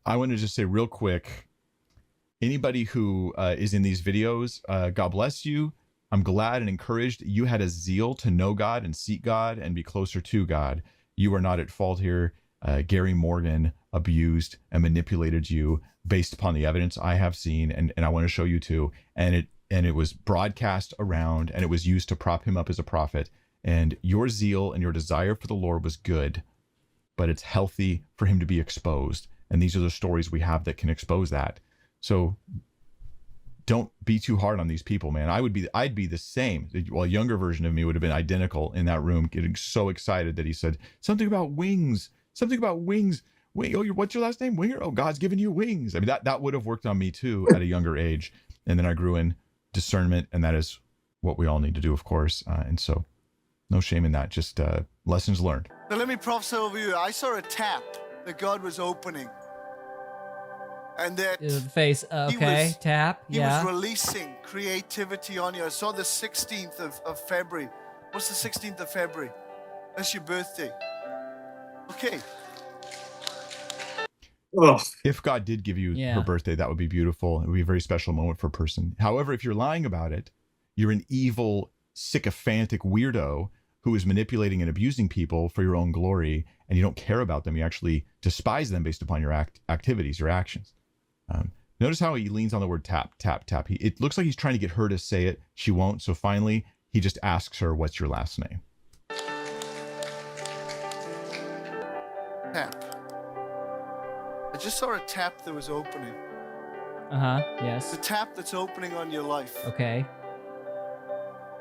I want to just say real quick, anybody who is in these videos, God bless you. I'm glad and encouraged you had a zeal to know God and seek God and be closer to God. You are not at fault here. Gary Morgan abused and manipulated you based upon the evidence I have seen, and I want to show you too. And it was broadcast around, and it was used to prop him up as a prophet. And your zeal and your desire for the Lord was good, but it's healthy for him to be exposed. And these are the stories we have that can expose that. So don't be too hard on these people, man. I'd be the same. Well, a younger version of me would have been identical in that room, getting so excited that he said something about wings. Wait, oh, what's your last name? Winger? Oh, God's given you wings. I mean, that would have worked on me too at a younger age. And then I grew in discernment, and that is what we all need to do, of course. And so no shame in that, just lessons learned. So let me prophesy over you. I saw a tap that God was opening. And that The face. Okay, tap. he Yeah. was releasing creativity on you. I saw the 16th of February. What's the 16th of February? That's your birthday. Okay. Oh, If God did give you her birthday, that would be beautiful. It would be a very special moment for a person. However, if you're lying about it, you're an evil, sycophantic weirdo who is manipulating and abusing people for your own glory, and you don't care about them. You actually despise them based upon your activities, your actions. Notice how he leans on the word tap, tap, tap. It looks like he's trying to get her to say it. She won't. So finally, he just asks her, what's your last name? Tap. I just saw a tap that was opening. Yes. The tap that's opening on your life. Okay.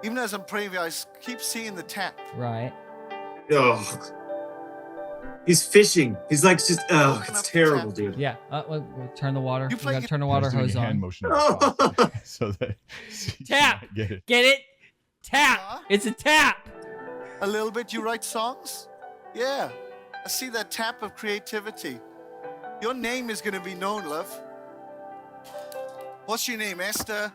Even as I'm praying, I keep seeing the tap. Right. oh. He's fishing. He's like just, oh, it's terrible, dude. Yeah. We'll turn the water. You We play gotta turn the water hose hand on. motion so that Tap. get it. Get it? Tap. Huh? It's a tap. A little bit. You write songs? Yeah. I see that tap of creativity. Your name is going to be known, love. What's your name, Esther?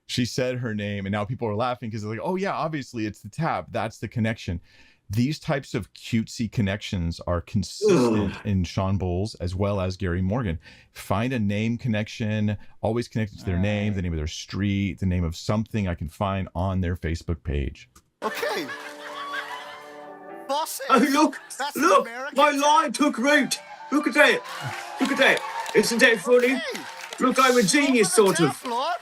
She said her name, and now people are laughing because they're like, oh yeah, obviously it's the tap. That's the connection. These types of cutesy connections are consistent in Sean Bowles as well as Gary Morgan. Find a name connection, always connected to their name, the name of their street, the name of something I can find on their Facebook page. Okay. Boss. Oh, look, That's look, American my tap. line took root. Look at that. Look at that. Isn't that funny? Hey, Look, I'm a genius, open sort the of. tap, Lord.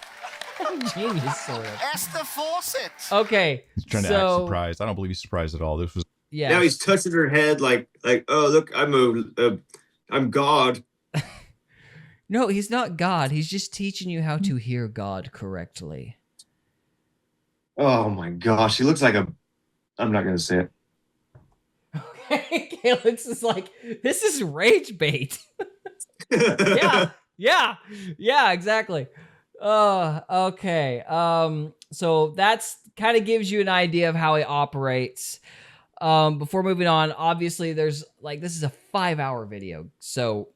Genius, sort of. Esther Fawcett. Okay. He's trying to act surprised. I don't believe he's surprised at all. This was Yeah. Now he's touching her head like, oh, look, I'm God. No, he's not God. He's just teaching you how to hear God correctly. Oh my gosh, he looks like I'm not gonna say it. Okay. Calix is like, this is rage bait. Yeah, exactly. Okay. So that's kind of gives you an idea of how he operates. Before moving on, obviously there's this is a 5-hour video. So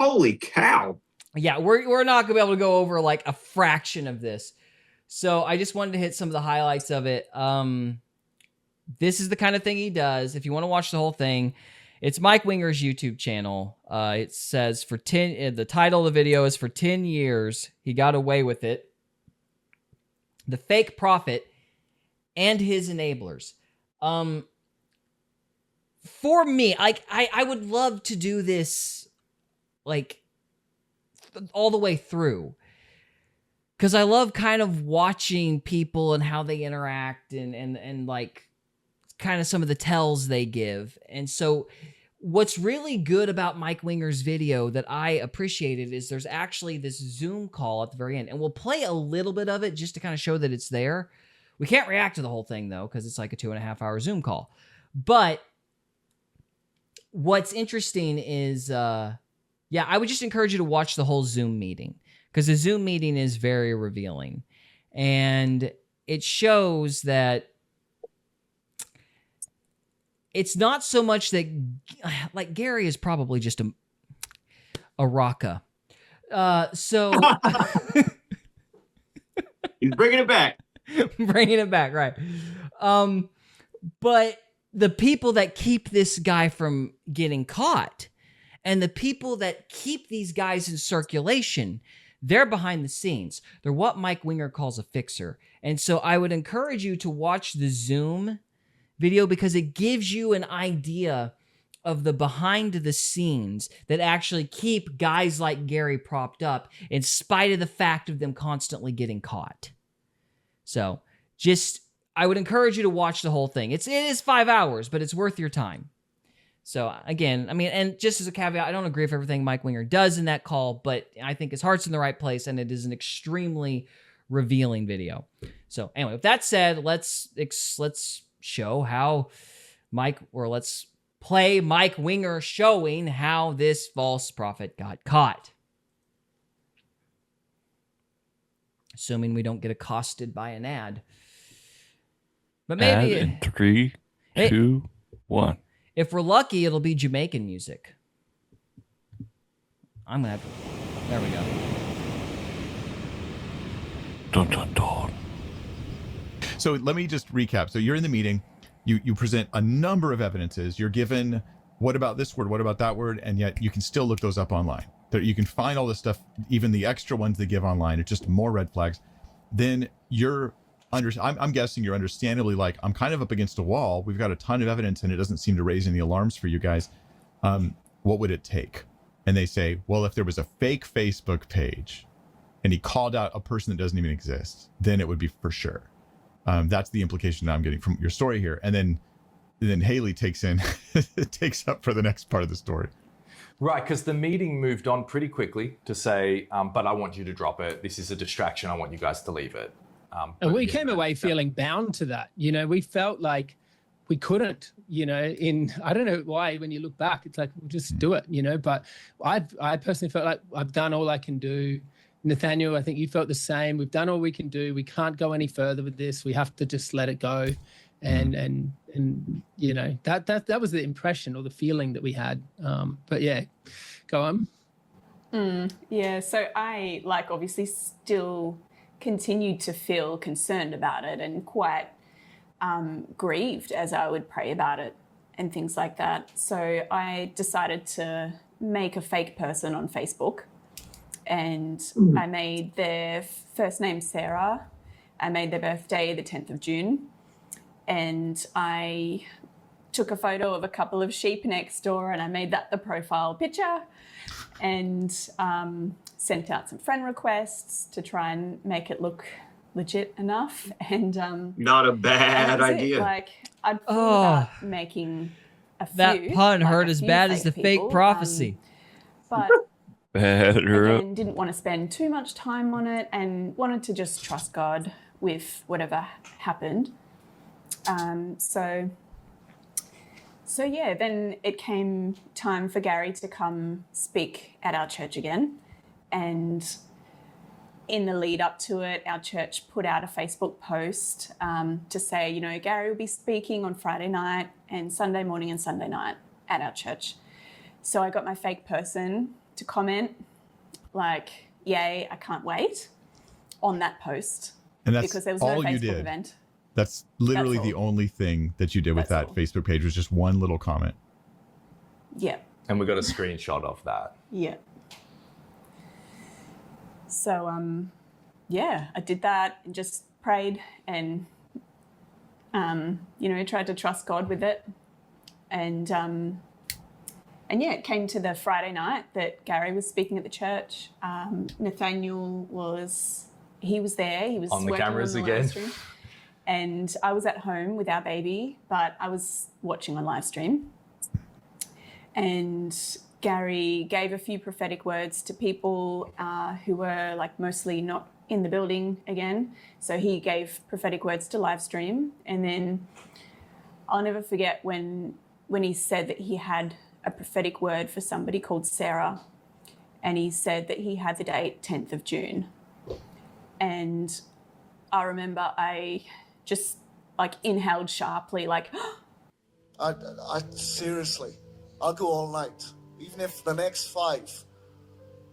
Holy cow. yeah, we're not gonna be able to go over a fraction of this. So I just wanted to hit some of the highlights of it. This is the kind of thing he does. If you want to watch the whole thing, it's Mike Winger's YouTube channel. It says the title of the video is For 10 Years, He Got Away With It. The Fake Prophet and His Enablers. For me, like I would love to do this like all the way through. Because I love kind of watching people and how they interact and like kind of some of the tells they give. And so what's really good about Mike Winger's video that I appreciated is there's actually this Zoom call at the very end. And we'll play a little bit of it just to kind of show that it's there. We can't react to the whole thing, though, because it's like a 2.5 hour Zoom call. But what's interesting is, I would just encourage you to watch the whole Zoom meeting, because the Zoom meeting is very revealing. And it shows that it's not so much that, like, Gary is probably just a raka. So he's bringing it back. Bringing it back, right. But the people that keep this guy from getting caught and the people that keep these guys in circulation, they're behind the scenes. They're what Mike Winger calls a fixer. And so I would encourage you to watch the Zoom video because it gives you an idea of the behind the scenes that actually keep guys like Gary propped up in spite of the fact of them constantly getting caught. So I would encourage you to watch the whole thing. It is 5 hours, but it's worth your time. So again, I mean, and just as a caveat, I don't agree with everything Mike Winger does in that call, but I think his heart's in the right place and it is an extremely revealing video. So anyway, with that said, let's show how let's play Mike Winger showing how this false prophet got caught. Assuming we don't get accosted by an ad. But maybe ad in 3, 2, 1. If we're lucky, it'll be Jamaican music. I'm gonna have to, there we go. Dun, dun, dun. So let me just recap. So you're in the meeting, you present a number of evidences. You're given, what about this word? What about that word? And yet you can still look those up online. You can find all this stuff, even the extra ones they give online. It's just more red flags. Then I'm guessing you're understandably like, I'm kind of up against a wall. We've got a ton of evidence and it doesn't seem to raise any alarms for you guys. What would it take? And they say, well, if there was a fake Facebook page and he called out a person that doesn't even exist, then it would be for sure. That's the implication that I'm getting from your story here. And then Haley takes up for the next part of the story. Right, because the meeting moved on pretty quickly to say, but I want you to drop it. This is a distraction. I want you guys to leave it. And we came away feeling bound to that. You know, we felt like we couldn't, you know, I don't know why, when you look back, it's like, we'll just do it, you know, but I personally felt like I've done all I can do. Nathaniel, I think you felt the same. We've done all we can do. We can't go any further with this. We have to just let it go. And you know, that was the impression or the feeling that we had. But yeah, go on. Yeah, so I obviously still continued to feel concerned about it and quite grieved as I would pray about it and things like that. So I decided to make a fake person on Facebook, and I made their first name Sarah. I made their birthday the 10th of June. And I took a photo of a couple of sheep next door and I made that the profile picture and sent out some friend requests to try and make it look legit enough. And not a bad idea. Like, I'd thought about making a few. That pun hurt as bad as the fake prophecy. But again, didn't want to spend too much time on it and wanted to just trust God with whatever happened. So yeah, then it came time for Gary to come speak at our church again. And in the lead up to it, our church put out a Facebook post to say, you know, Gary will be speaking on Friday night and Sunday morning and Sunday night at our church. So I got my fake person to comment like, yay, I can't wait, on that post. And that's because there was no all you Facebook did. event. That's literally That's the all. only thing that you did with That's that all. Facebook page was just one little comment. Yeah. And we got a screenshot of that. Yeah. So, yeah, I did that and just prayed and, tried to trust God with it. And yeah, it came to the Friday night that Gary was speaking at the church. Nathaniel was there. He was On the working cameras on the again. live stream. And I was at home with our baby, but I was watching on live stream. And Gary gave a few prophetic words to people who were like mostly not in the building again. So he gave prophetic words to live stream. And then I'll never forget when he said that he had a prophetic word for somebody called Sarah. And he said that he had the date 10th of June. And I remember I just like inhaled sharply, like, I seriously, I'll go all night. Even if the next 5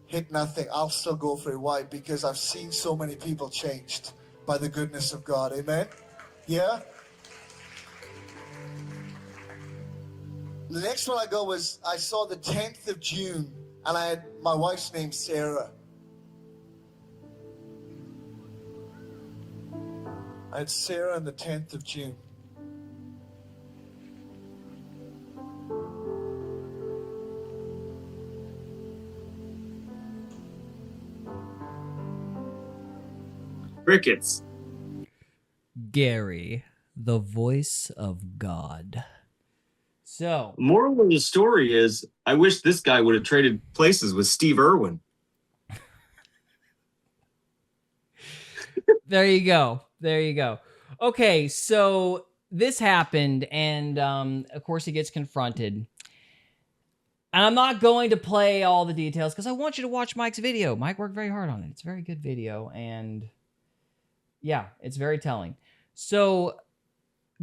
hit nothing, I'll still go for it. Why? Because I've seen so many people changed by the goodness of God. Amen? Yeah? The next one I got was, I saw the 10th of June, and I had my wife's name, Sarah. I had Sarah on the 10th of June. Crickets. Gary, the voice of God. So, Moral of the story is, I wish this guy would have traded places with Steve Irwin. there you go. There you go. Okay, so this happened, and of course he gets confronted. And I'm not going to play all the details because I want you to watch Mike's video. Mike worked very hard on it. It's a very good video, and yeah, it's very telling. So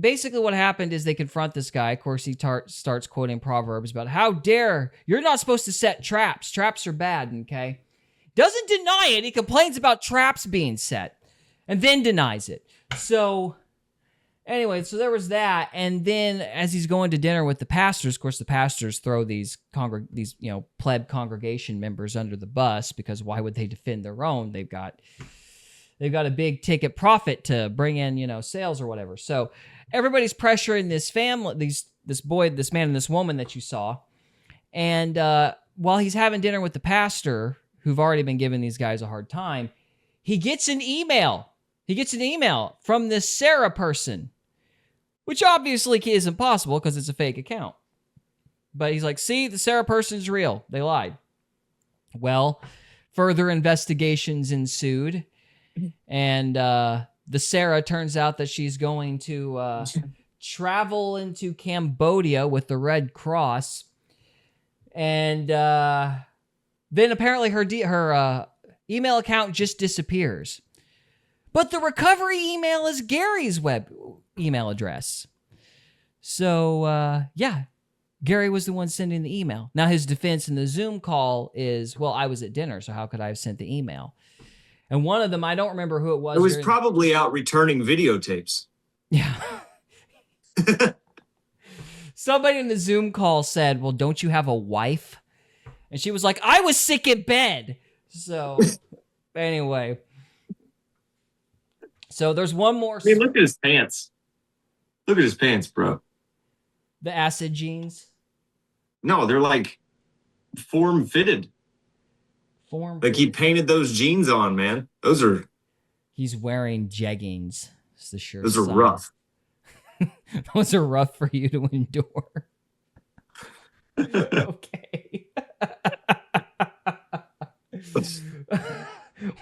basically what happened is they confront this guy. Of course, he starts quoting Proverbs about how dare, you're not supposed to set traps. Traps are bad, okay? Doesn't deny it. He complains about traps being set and then denies it. So anyway, so there was that. And then as he's going to dinner with the pastors, of course, the pastors throw these pleb congregation members under the bus because why would they defend their own? They've got a big ticket profit to bring in, sales or whatever. So everybody's pressuring this family, this man and this woman that you saw. And while he's having dinner with the pastor, who've already been giving these guys a hard time, he gets an email. He gets an email from this Sarah person, which obviously isn't possible because it's a fake account. But he's like, see, the Sarah person's real. They lied. Well, further investigations ensued. And the Sarah turns out that she's going to travel into Cambodia with the Red Cross. And then apparently her email account just disappears. But the recovery email is Gary's web email address. So, yeah, Gary was the one sending the email. Now, his defense in the Zoom call is, well, I was at dinner, so how could I have sent the email? And one of them, I don't remember who it was. It was probably out returning videotapes. Yeah. Somebody in the Zoom call said, well, don't you have a wife? And she was like, I was sick in bed. So, anyway. So, there's one more. Hey, look at his pants. Look at his pants, bro. The acid jeans? No, they're like form-fitted. Like he painted those jeans on, man. Those are... He's wearing jeggings. It's the shirt. Those are rough. Those are rough for you to endure. Okay.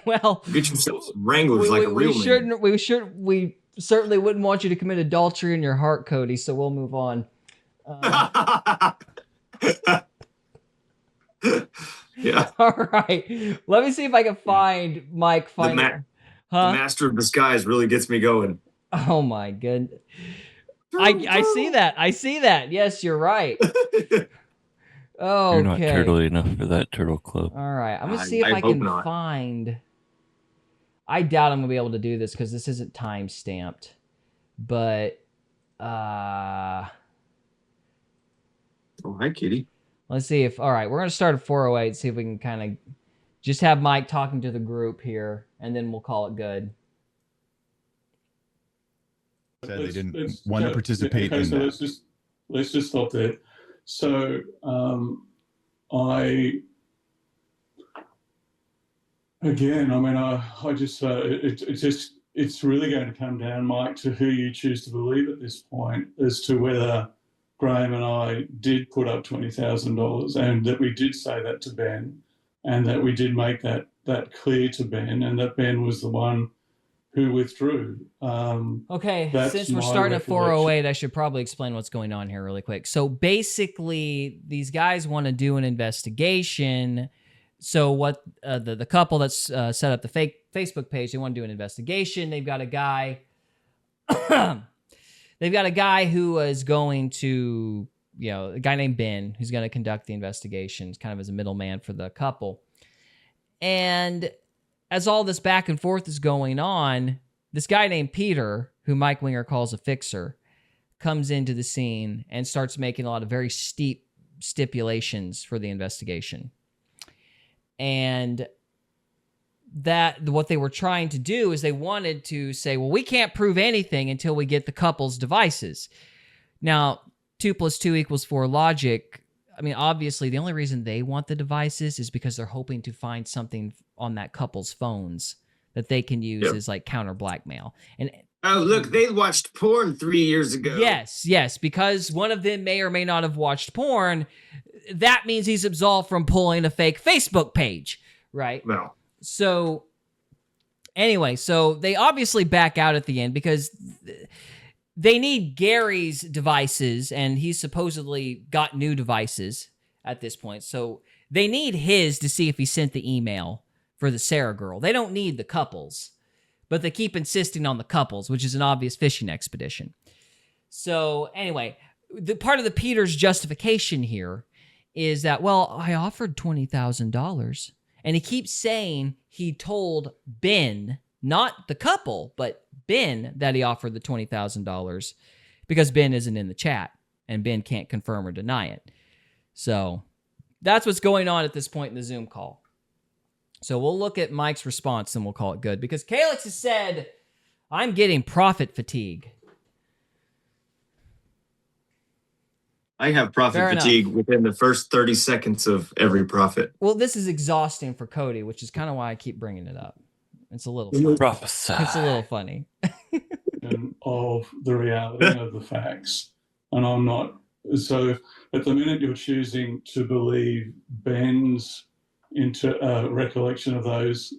Well, get yourself some Wranglers like a real man. We certainly wouldn't want you to commit adultery in your heart, Cody. So we'll move on. Yeah. All right. Let me see if I can find Mike. The master of disguise really gets me going. Oh my goodness. I see that. I see that. Yes, you're right. Oh, you're not turtly enough for that turtle club. All right. I'm gonna see if I can find. I doubt I'm gonna be able to do this because this isn't time stamped. But Oh, hi, Kitty. let's see if, all right, we're gonna start at 408, see if we can kind of just have Mike talking to the group here, and then we'll call it good. Said they didn't want to participate in so that. let's just stop there. So I just it's really going to come down, Mike, to who you choose to believe at this point as to whether Graham and I did put up $20,000 and that we did say that to Ben, and that we did make that clear to Ben, and that Ben was the one who withdrew. Okay, since we're my starting at recollection. 408, I should probably explain what's going on here really quick. So basically, these guys want to do an investigation. So what the couple that's set up the fake Facebook page, they want to do an investigation. They've got a guy. They've got a guy who is going to, a guy named Ben, who's going to conduct the investigations, kind of as a middleman for the couple. And as all this back and forth is going on, this guy named Peter, who Mike Winger calls a fixer, comes into the scene and starts making a lot of very steep stipulations for the investigation. And that what they were trying to do is they wanted to say, well, we can't prove anything until we get the couple's devices. Now, 2 + 2 = 4 logic. I mean, obviously, the only reason they want the devices is because they're hoping to find something on that couple's phones that they can use as like counter blackmail. And oh, look, they watched porn 3 years ago. Yes, because one of them may or may not have watched porn. That means he's absolved from pulling a fake Facebook page, right? No. So anyway, so they obviously back out at the end because they need Gary's devices, and he's supposedly got new devices at this point. So they need his to see if he sent the email for the Sarah girl. They don't need the couples, but they keep insisting on the couples, which is an obvious fishing expedition. So anyway, the part of the Peter's justification here is that, well, I offered $20,000. And he keeps saying he told Ben, not the couple, but Ben, that he offered the $20,000 because Ben isn't in the chat and Ben can't confirm or deny it. So that's what's going on at this point in the Zoom call. So we'll look at Mike's response and we'll call it good because Calix has said, I'm getting profit fatigue. I have profit Fair fatigue enough. within the first 30 seconds of every profit. Well, this is exhausting for Cody, which is kind of why I keep bringing it up. It's a little funny. Prophesy. It's a little funny. Of the reality of the facts. And I'm not. So at the minute you're choosing to believe Ben's recollection of those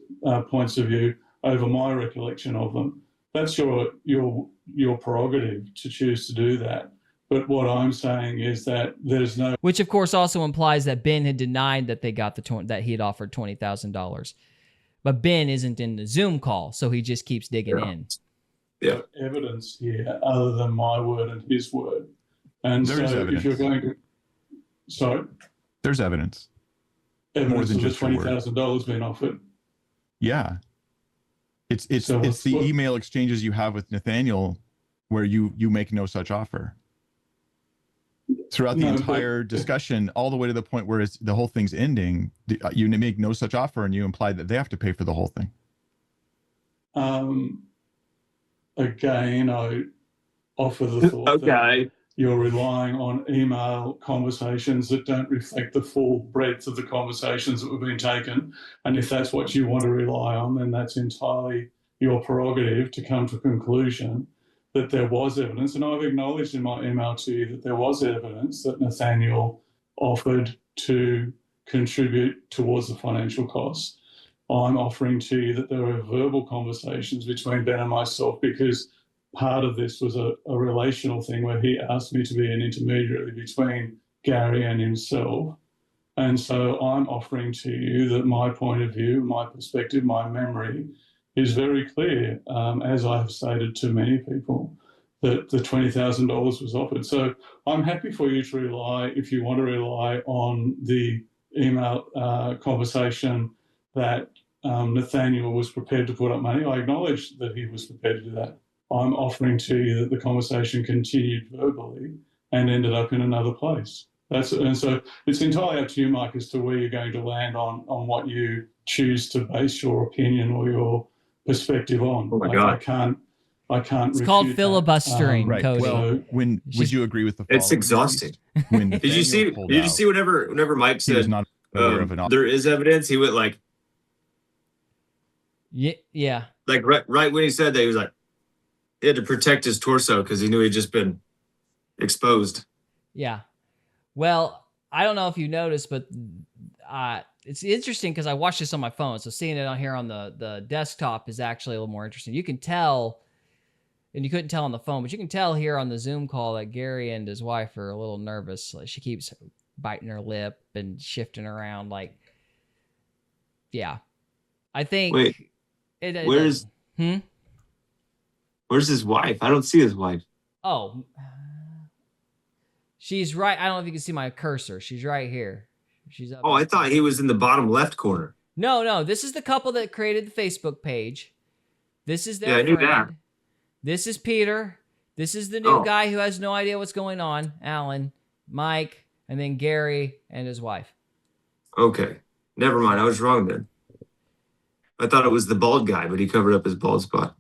points of view over my recollection of them. That's your prerogative to choose to do that. But what I'm saying is that there's no... Which, of course, also implies that Ben had denied that they got that he had offered $20,000. But Ben isn't in the Zoom call, so he just keeps digging in. Yeah, evidence here other than my word and his word. And There's so evidence. if you're going to... Sorry? There's evidence. Evidence than of the just your word. $20,000 being offered. Yeah. It's So it's the what- email exchanges you have with Nathaniel where you make no such offer. Throughout the No, but- entire discussion, all the way to the point where the whole thing's ending, you make no such offer and you imply that they have to pay for the whole thing. Again, I offer the thought that Okay. you're relying on email conversations that don't reflect the full breadth of the conversations that were being taken. And if that's what you want to rely on, then that's entirely your prerogative to come to a conclusion that there was evidence. And I've acknowledged in my email to you that there was evidence that Nathaniel offered to contribute towards the financial costs. I'm offering to you that there were verbal conversations between Ben and myself because part of this was a relational thing where he asked me to be an intermediary between Gary and himself. And so I'm offering to you that my point of view, my perspective, my memory is very clear, as I have stated to many people, that the $20,000 was offered. So I'm happy for you to rely, if you want to rely on the email conversation that Nathaniel was prepared to put up money. I acknowledge that he was prepared to do that. I'm offering to you that the conversation continued verbally and ended up in another place. And so it's entirely up to you, Mike, as to where you're going to land on what you choose to base your opinion or your perspective on. Oh my God. I can't. It's called refute that. filibustering, Right. Cody. Well, would you agree with the It's following? exhausting. When Did you see? Nathaniel pulled Did you out, see whenever Mike he was said not aware of an there is evidence? He went like Yeah. right when he said that, he was like, he had to protect his torso because he knew he'd just been exposed. Yeah. Well, I don't know if you noticed, but it's interesting because I watched this on my phone. So seeing it on here on the desktop is actually a little more interesting. You can tell, and you couldn't tell on the phone, but you can tell here on the Zoom call that Gary and his wife are a little nervous. Like she keeps biting her lip and shifting around. Like, yeah. I think. Wait, where's his wife? I don't see his wife. Oh. She's right. I don't know if you can see my cursor. She's right here. She's up. Oh, I thought he was in the bottom left corner. No. This is the couple that created the Facebook page. This is their Yeah, I knew friend. that. This is Peter. This is the new guy who has no idea what's going on. Alan, Mike, and then Gary and his wife. Okay. Never mind. I was wrong then. I thought it was the bald guy, but he covered up his bald spot.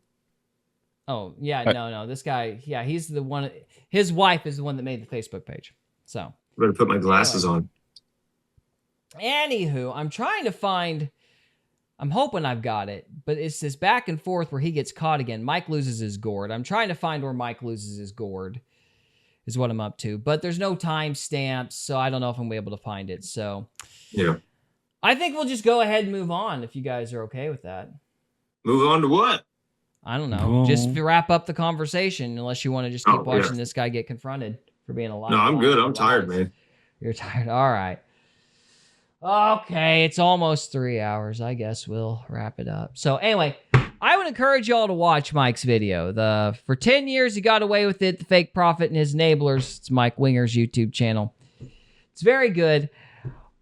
Oh, yeah, no. This guy, yeah, he's the one. His wife is the one that made the Facebook page. So. Better put my glasses on. Anywho, I'm trying to find, I'm hoping I've got it, but it's this back and forth where he gets caught again. Mike loses his gourd. I'm trying to find where Mike loses his gourd is what I'm up to, but there's no timestamps, so I don't know if I'm gonna be able to find it. So Yeah. I think we'll just go ahead and move on if you guys are okay with that. Move on to what? I don't know. Just to wrap up the conversation, unless you want to just keep watching this guy get confronted for being alive. No, I'm good. I'm tired, man. You're tired. All right. Okay, it's almost 3 hours. I guess we'll wrap it up. So anyway, I would encourage y'all to watch Mike's video. For 10 years, he got away with it. The Fake Prophet and His Enablers. It's Mike Winger's YouTube channel. It's very good.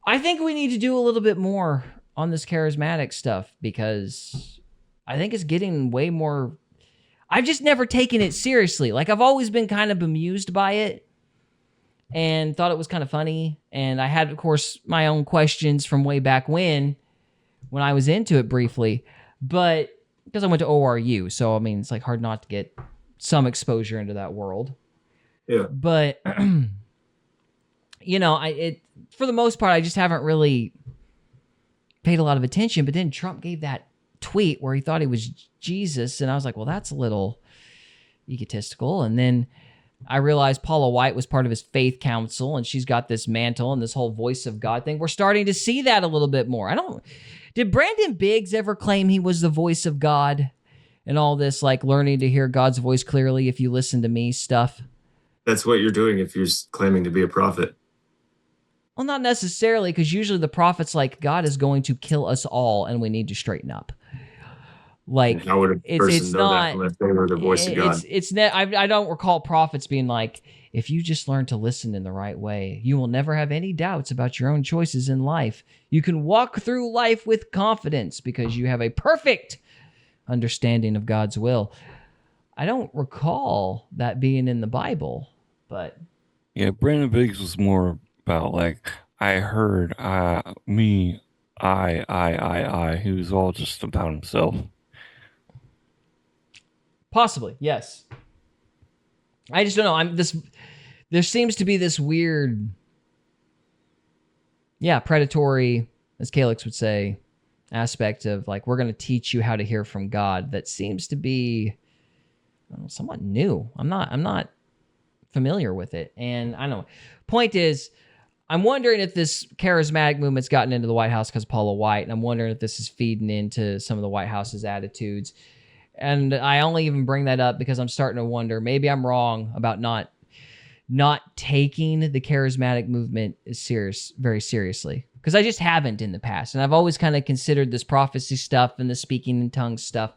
I think we need to do a little bit more on this charismatic stuff because I think it's getting way more. I've just never taken it seriously. Like, I've always been kind of bemused by it and thought it was kind of funny. And I had, of course, my own questions from way back when I was into it briefly. But because I went to ORU, so, I mean, it's like hard not to get some exposure into that world. Yeah. But, you know, for the most part, I just haven't really paid a lot of attention. But then Trump gave that tweet where he thought he was Jesus, and I was like, well, that's a little egotistical. And then I realized Paula White was part of his faith council, and she's got this mantle and this whole voice of God thing. We're starting to see that a little bit more. Did Brandon Biggs ever claim he was the voice of God and all this, like, learning to hear God's voice clearly if you listen to me stuff? That's what you're doing if you're claiming to be a prophet. Well, not necessarily, because usually the prophet's like, God is going to kill us all and we need to straighten up. Like, how would a person it's know not, that unless they were the voice of God? I don't recall prophets being like, if you just learn to listen in the right way, you will never have any doubts about your own choices in life. You can walk through life with confidence because you have a perfect understanding of God's will. I don't recall that being in the Bible, but yeah, Brandon Biggs was more about like, I heard me, I. He was all just about himself. Possibly, yes. I just don't know. There seems to be this weird, predatory, as Calix would say, aspect of like, we're going to teach you how to hear from God. That seems to be somewhat new. I'm not familiar with it, and I don't know. Point is, I'm wondering if this charismatic movement's gotten into the White House because of Paula White, and I'm wondering if this is feeding into some of the White House's attitudes. And I only even bring that up because I'm starting to wonder, maybe I'm wrong about not taking the charismatic movement very seriously. Because I just haven't in the past. And I've always kind of considered this prophecy stuff and the speaking in tongues stuff.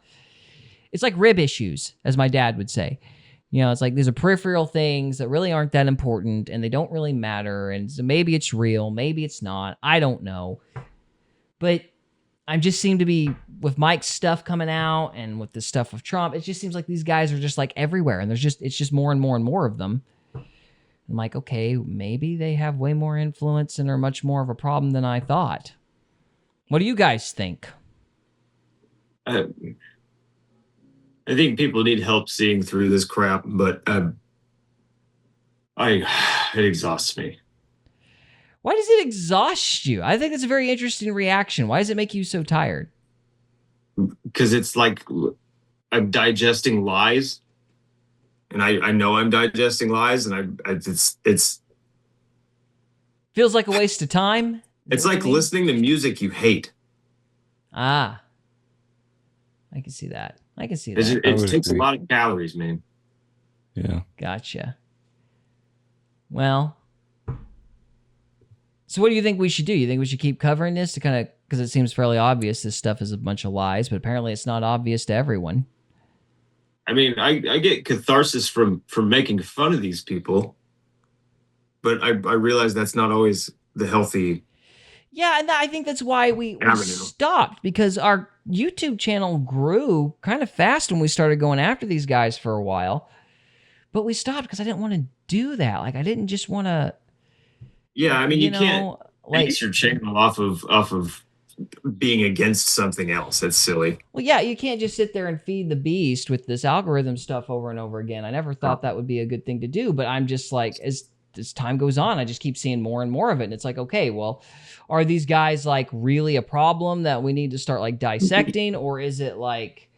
It's like rib issues, as my dad would say. You know, it's like these are peripheral things that really aren't that important and they don't really matter. And so maybe it's real, maybe it's not. I don't know. But I just seem to be with Mike's stuff coming out and with the stuff with Trump. It just seems like these guys are just like everywhere, and it's just more and more and more of them. I'm like, okay, maybe they have way more influence and are much more of a problem than I thought. What do you guys think? I think people need help seeing through this crap, but it exhausts me. Why does it exhaust you? I think it's a very interesting reaction. Why does it make you so tired? Because it's like I'm digesting lies, and I know I'm digesting lies, and it's feels like a waste of time. It's like listening to music you hate. Ah, I can see that. I can see that. It takes a lot of calories, man. Yeah. Gotcha. Well, so what do you think we should do? You think we should keep covering this to kind of, because it seems fairly obvious this stuff is a bunch of lies, but apparently it's not obvious to everyone. I mean, I get catharsis from making fun of these people, but I realize that's not always the healthy. Yeah, and I think that's why we stopped, because our YouTube channel grew kind of fast when we started going after these guys for a while. But we stopped because I didn't want to do that. Like, I didn't just want to. Yeah, I mean, you can't base your channel off of being against something else. That's silly. Well, yeah, you can't just sit there and feed the beast with this algorithm stuff over and over again. I never thought that would be a good thing to do, but I'm just like, as time goes on, I just keep seeing more and more of it. And it's like, okay, well, are these guys like really a problem that we need to start like dissecting, or is it like,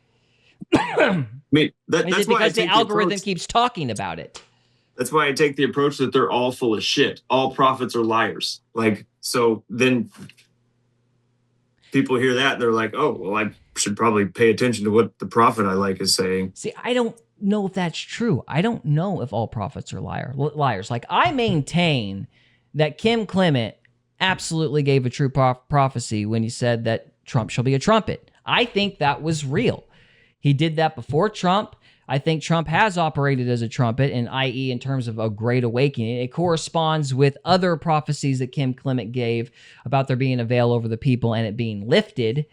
I mean, that's is it because the algorithm keeps talking about it? That's why I take the approach that they're all full of shit. All prophets are liars. Like, so then people hear that and they're like, oh, well, I should probably pay attention to what the prophet I like is saying. See, I don't know if that's true. I don't know if all prophets are liars. Like, I maintain that Kim Clement absolutely gave a true prophecy when he said that Trump shall be a trumpet. I think that was real. He did that before Trump. I think Trump has operated as a trumpet, and i.e. in terms of a great awakening. It corresponds with other prophecies that Kim Clement gave about there being a veil over the people and it being lifted.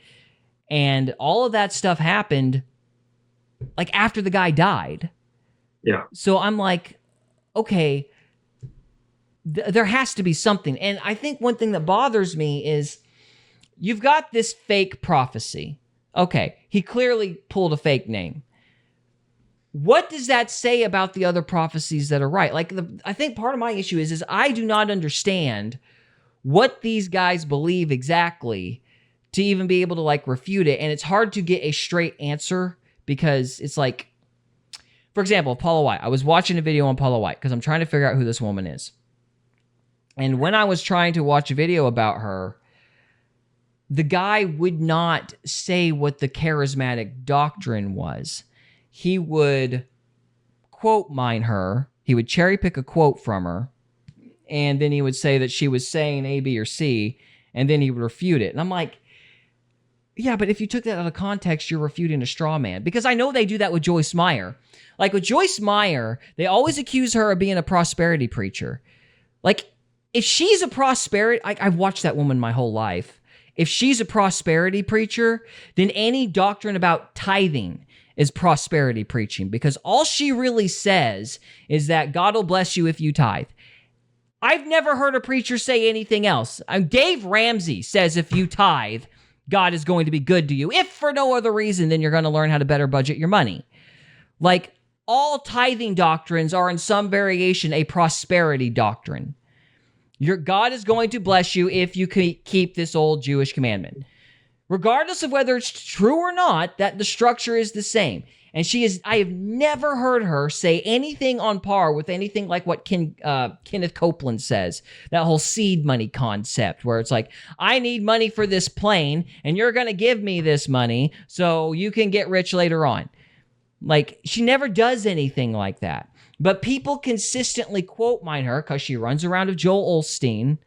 And all of that stuff happened like after the guy died. Yeah. So I'm like, okay, there has to be something. And I think one thing that bothers me is you've got this fake prophecy. Okay, he clearly pulled a fake name. What does that say about the other prophecies that are right? Like, I think part of my issue is I do not understand what these guys believe exactly to even be able to like refute it. And it's hard to get a straight answer because it's like, for example, Paula White. I was watching a video on Paula White because I'm trying to figure out who this woman is. And when I was trying to watch a video about her, the guy would not say what the charismatic doctrine was. He would quote mine her. He would cherry pick a quote from her. And then he would say that she was saying A, B, or C. And then he would refute it. And I'm like, yeah, but if you took that out of context, you're refuting a straw man. Because I know they do that with Joyce Meyer. Like with Joyce Meyer, they always accuse her of being a prosperity preacher. Like, if she's a prosperity... I've watched that woman my whole life. If she's a prosperity preacher, then any doctrine about tithing is prosperity preaching, because all she really says is that God will bless you if you tithe. I've never heard a preacher say anything else. Dave Ramsey says if you tithe, God is going to be good to you. If for no other reason, then you're going to learn how to better budget your money. Like, all tithing doctrines are in some variation a prosperity doctrine. Your God is going to bless you if you keep this old Jewish commandment. Regardless of whether it's true or not, that the structure is the same. And I have never heard her say anything on par with anything like what Kenneth Copeland says. That whole seed money concept where it's like, I need money for this plane and you're going to give me this money so you can get rich later on. Like, she never does anything like that. But people consistently quote mine her because she runs around with Joel Osteen.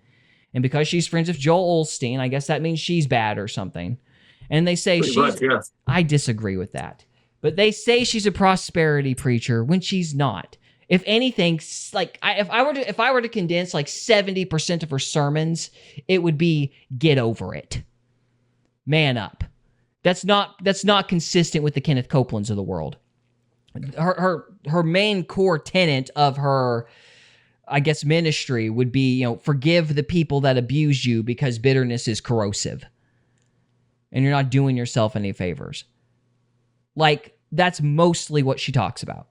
And because she's friends with Joel Osteen, I guess that means she's bad or something. And they say I disagree with that. But they say she's a prosperity preacher when she's not. If anything, like if I were to condense like 70% of her sermons, it would be get over it. man up. That's not consistent with the Kenneth Copelands of the world. Her main core tenet of her, I guess, ministry would be, forgive the people that abuse you because bitterness is corrosive. And you're not doing yourself any favors. Like, that's mostly what she talks about.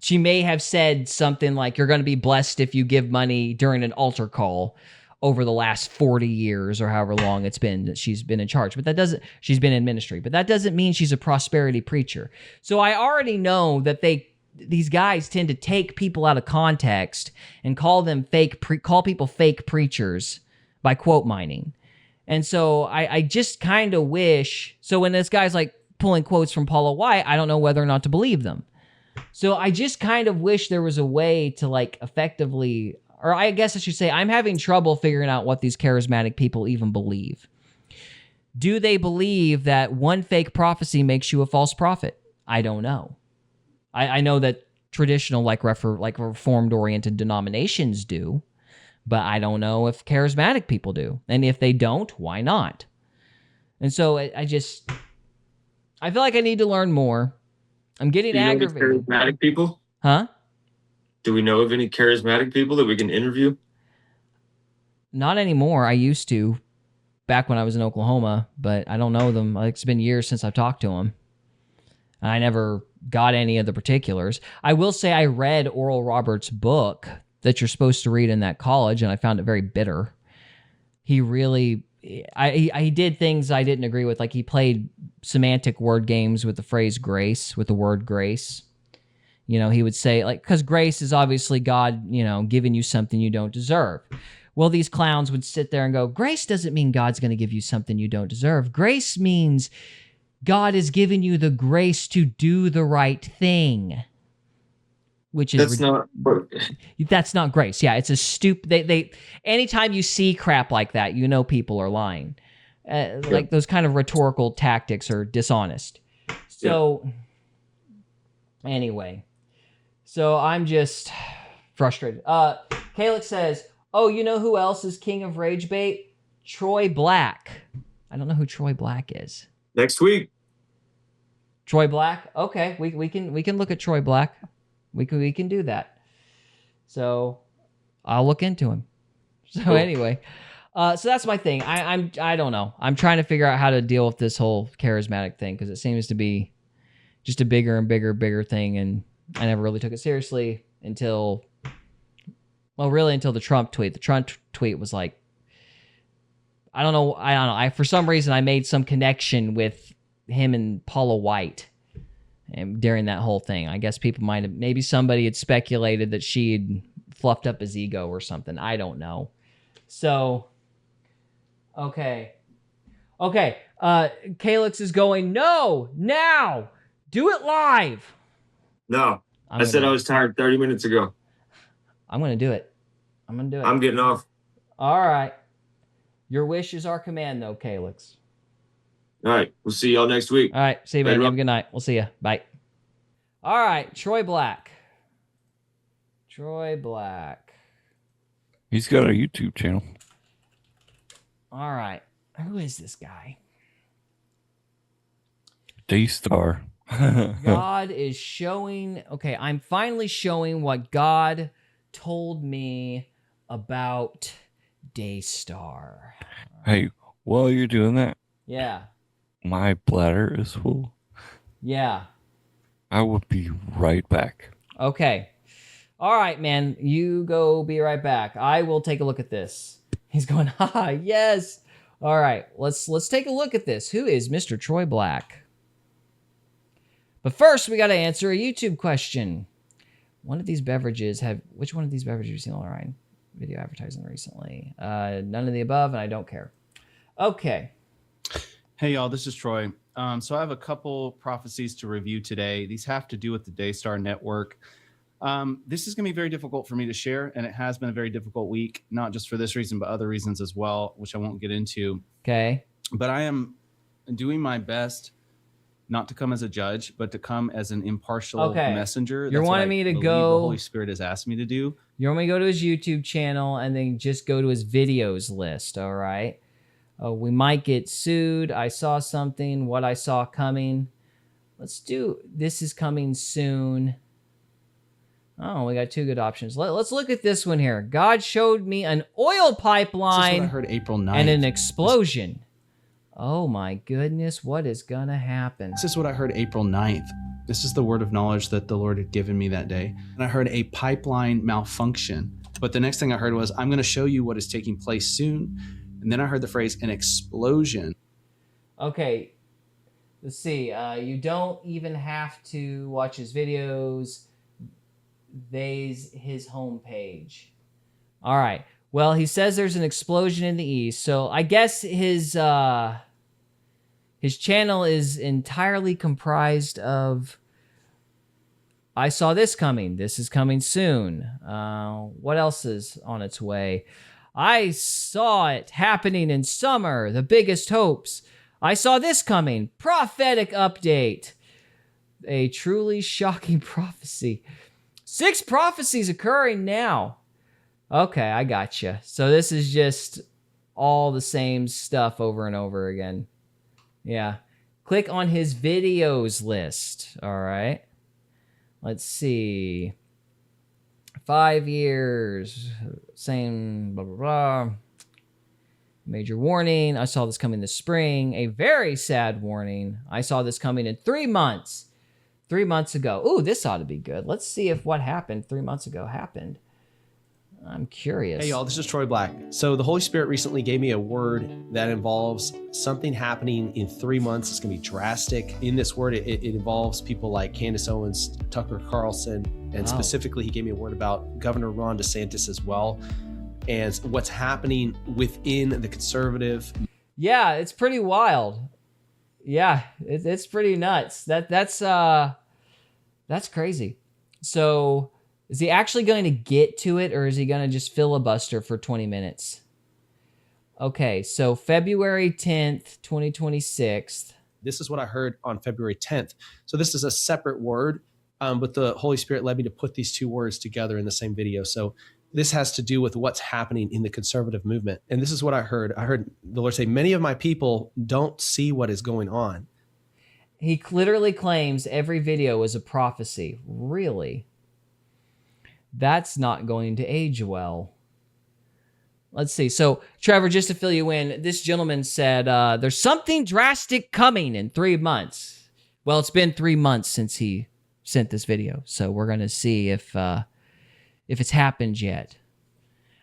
She may have said something like, you're going to be blessed if you give money during an altar call over the last 40 years or however long it's been that she's been in charge. But she's been in ministry. But that doesn't mean she's a prosperity preacher. So I already know that these guys tend to take people out of context and call people fake preachers by quote mining. And so I just kind of wish, so when this guy's like pulling quotes from Paula White, I don't know whether or not to believe them. So I just kind of wish there was a way to like effectively, or I guess I should say, I'm having trouble figuring out what these charismatic people even believe. Do they believe that one fake prophecy makes you a false prophet? I don't know. I know that traditional, like reformed-oriented denominations do, but I don't know if charismatic people do. And if they don't, why not? And so I feel like I need to learn more. I'm getting aggravated. Charismatic people? Huh? Do we know of any charismatic people that we can interview? Not anymore. I used to back when I was in Oklahoma, but I don't know them. It's been years since I've talked to them. I never got any of the particulars. I will say I read Oral Roberts' book that you're supposed to read in that college, and I found it very bitter. He really... he did things I didn't agree with. Like, he played semantic word games with the phrase grace, with the word grace. He would say, like, because grace is obviously God, giving you something you don't deserve. Well, these clowns would sit there and go, grace doesn't mean God's going to give you something you don't deserve. Grace means God is giving you the grace to do the right thing. Which is that's not grace. Yeah, it's a stupid. Anytime you see crap like that, people are lying. Like those kind of rhetorical tactics are dishonest. So anyway, so I'm just frustrated. Calix says, "Oh, you know who else is king of rage bait? Troy Black." I don't know who Troy Black is. Next week. Troy Black. Okay, we can look at Troy Black. We can do that. So I'll look into him. So anyway, so that's my thing. I don't know. I'm trying to figure out how to deal with this whole charismatic thing because it seems to be just a bigger and bigger thing, and I never really took it seriously until the Trump tweet. The Trump tweet was like, I don't know. For some reason I made some connection with him and Paula White. And during that whole thing, I guess maybe somebody had speculated that she had fluffed up his ego or something. I don't know. So, okay. Calix is going, no, now, do it live. No, I said I was tired 30 minutes ago. I'm going to do it. I'm getting off. All right. Your wish is our command, though, Calix. All right. We'll see y'all next week. All right. See you, man. You have a good night. We'll see you. Bye. All right. Troy Black. He's got a YouTube channel. All right. Who is this guy? Daystar. God is showing. Okay. I'm finally showing what God told me about Daystar. Hey, while you're doing that. Yeah. My bladder is full. Yeah. I will be right back. Okay. All right, man. You go be right back. I will take a look at this. He's going, haha, yes. All right. Let's take a look at this. Who is Mr. Troy Black? But first, we got to answer a YouTube question. Which one of these beverages have you seen online video advertising recently? None of the above, and I don't care. Okay. Hey, y'all, this is Troy. So I have a couple prophecies to review today. These have to do with the Daystar Network. This is going to be very difficult for me to share, and it has been a very difficult week, not just for this reason, but other reasons as well, which I won't get into. Okay. But I am doing my best not to come as a judge, but to come as an impartial messenger. You're wanting me to go... The Holy Spirit has asked me to do. You want me to go to his YouTube channel and then just go to his videos list, all right? Oh, we might get sued. I saw something. What I saw coming. Let's do this is coming soon. Oh, we got two good options. Let's look at this one here. God showed me an oil pipeline. This is what I heard April 9th. And an explosion. Oh my goodness, what is gonna happen? This is what I heard April 9th. This is the word of knowledge that the Lord had given me that day. And I heard a pipeline malfunction. But the next thing I heard was, I'm going to show you what is taking place soon. And then I heard the phrase, an explosion. Okay, let's see. You don't even have to watch his videos. His homepage. All right. Well, he says there's an explosion in the east. So I guess his channel is entirely comprised of I saw this coming. This is coming soon. What else is on its way? I saw it happening in summer. The biggest hopes. I saw this coming. Prophetic update. A truly shocking prophecy. 6 prophecies occurring now. Okay, I gotcha. So this is just all the same stuff over and over again. Yeah. Click on his videos list. All right. Let's see. 5 years. Same blah, blah, blah. Major warning. I saw this coming this spring. A very sad warning. I saw this coming in 3 months. 3 months ago. Ooh, this ought to be good. Let's see if what happened 3 months ago happened. I'm curious. Hey y'all, this is Troy Black. So the Holy Spirit recently gave me a word that involves something happening in 3 months. It's gonna be drastic. In this word, it involves people like Candace Owens, Tucker Carlson, and specifically he gave me a word about Governor Ron DeSantis as well, and what's happening within the conservative. Yeah, it's pretty wild. Yeah, it's pretty nuts. That's crazy. So is he actually going to get to it, or is he going to just filibuster for 20 minutes? Okay, so February 10th, 2026. This is what I heard on February 10th. So this is a separate word, but the Holy Spirit led me to put these two words together in the same video. So this has to do with what's happening in the conservative movement. And this is what I heard. I heard the Lord say, many of my people don't see what is going on. He literally claims every video is a prophecy. Really? That's not going to age well. Let's see. So, Trevor, just to fill you in, this gentleman said there's something drastic coming in 3 months. Well, it's been 3 months since he sent this video, so we're going to see if it's happened yet.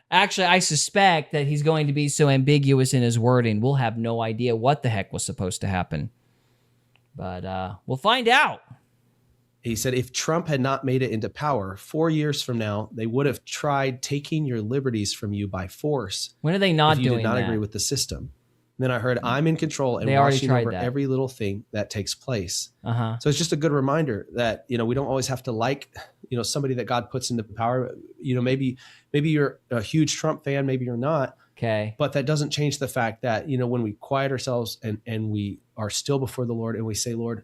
Actually, I suspect that he's going to be so ambiguous in his wording, we'll have no idea what the heck was supposed to happen. But we'll find out. He said, if Trump had not made it into power, 4 years from now, they would have tried taking your liberties from you by force. When are they not if you doing did not that? agree with the system. Then I heard, I'm in control and They already watching tried over that. every little thing that takes place. Uh-huh. So it's just a good reminder that, we don't always have to like, somebody that God puts into power. Maybe you're a huge Trump fan, maybe you're not. Okay. But that doesn't change the fact that, when we quiet ourselves and we are still before the Lord and we say, Lord,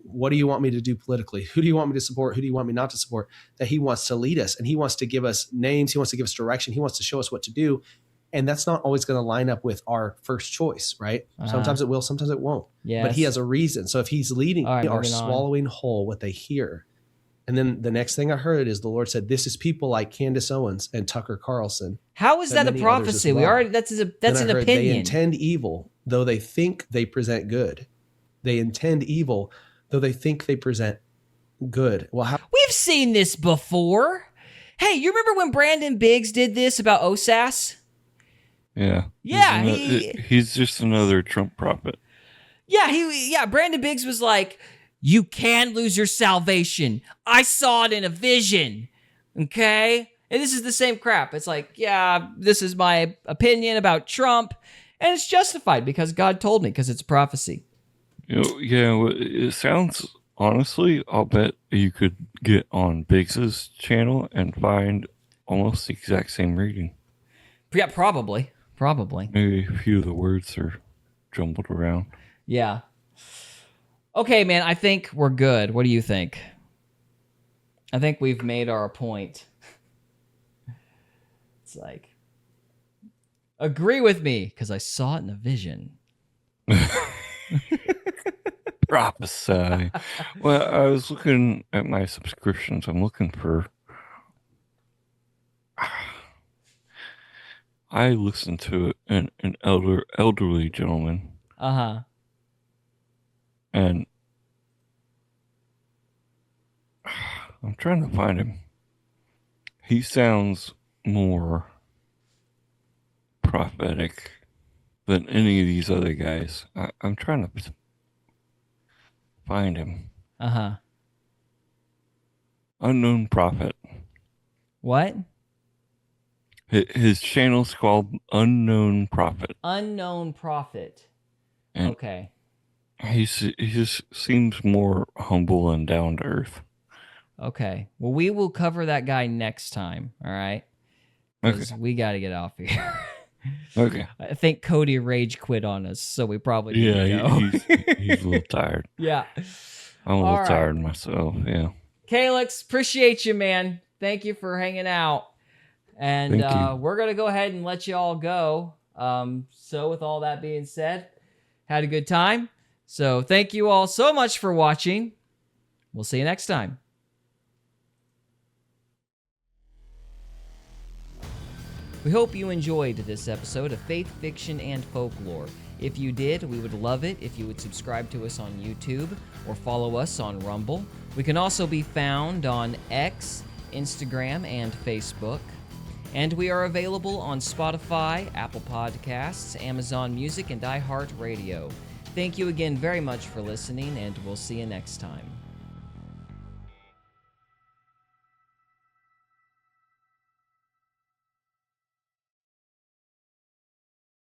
what do you want me to do politically? Who do you want me to support? Who do you want me not to support? That he wants to lead us and he wants to give us names. He wants to give us direction. He wants to show us what to do. And that's not always going to line up with our first choice, right? Uh-huh. Sometimes it will, sometimes it won't. Yes. But he has a reason. So if he's leading, All right, they are moving on. swallowing whole what they hear. And then the next thing I heard is the Lord said, this is people like Candace Owens and Tucker Carlson. How is that a and many others as prophecy? We well. already that's an Then I heard, opinion. They intend evil, though they think they present good. They intend evil, though they think they present good. Well, how? We've seen this before. Hey, you remember when Brandon Biggs did this about OSAS? Yeah. Yeah, He's just another Trump prophet. Yeah, Brandon Biggs was like, you can lose your salvation. I saw it in a vision. Okay? And this is the same crap. It's like, yeah, this is my opinion about Trump, and it's justified because God told me, because it's a prophecy. It sounds, honestly, I'll bet you could get on Biggs's channel and find almost the exact same reading. Yeah, probably. Maybe a few of the words are jumbled around. Yeah. Okay, man, I think we're good. What do you think? I think we've made our point. It's like, Agree with me, because I saw it in a vision. Prophesy. Well, I was looking at my subscriptions. I'm looking for. I listened to an elderly gentleman, Uh-huh. and I'm trying to find him. He sounds more prophetic than any of these other guys. I'm trying to find him. Uh-huh. Unknown Prophet. What? His channel's called Unknown Prophet. Unknown Prophet. And okay. He just seems more humble and down to earth. Okay. Well, we will cover that guy next time, all right? Because we got to get off here. Okay. I think Cody rage quit on us, so we probably need to go. He's a little tired. Yeah. I'm a little tired myself, yeah. Calix, appreciate you, man. Thank you for hanging out. And we're going to go ahead and let you all go. So with all that being said, had a good time. So thank you all so much for watching. We'll see you next time. We hope you enjoyed this episode of Faith, Fiction, and Folklore. If you did, we would love it if you would subscribe to us on YouTube or follow us on Rumble. We can also be found on X, Instagram, and Facebook. And we are available on Spotify, Apple Podcasts, Amazon Music, and iHeartRadio. Thank you again very much for listening, and we'll see you next time.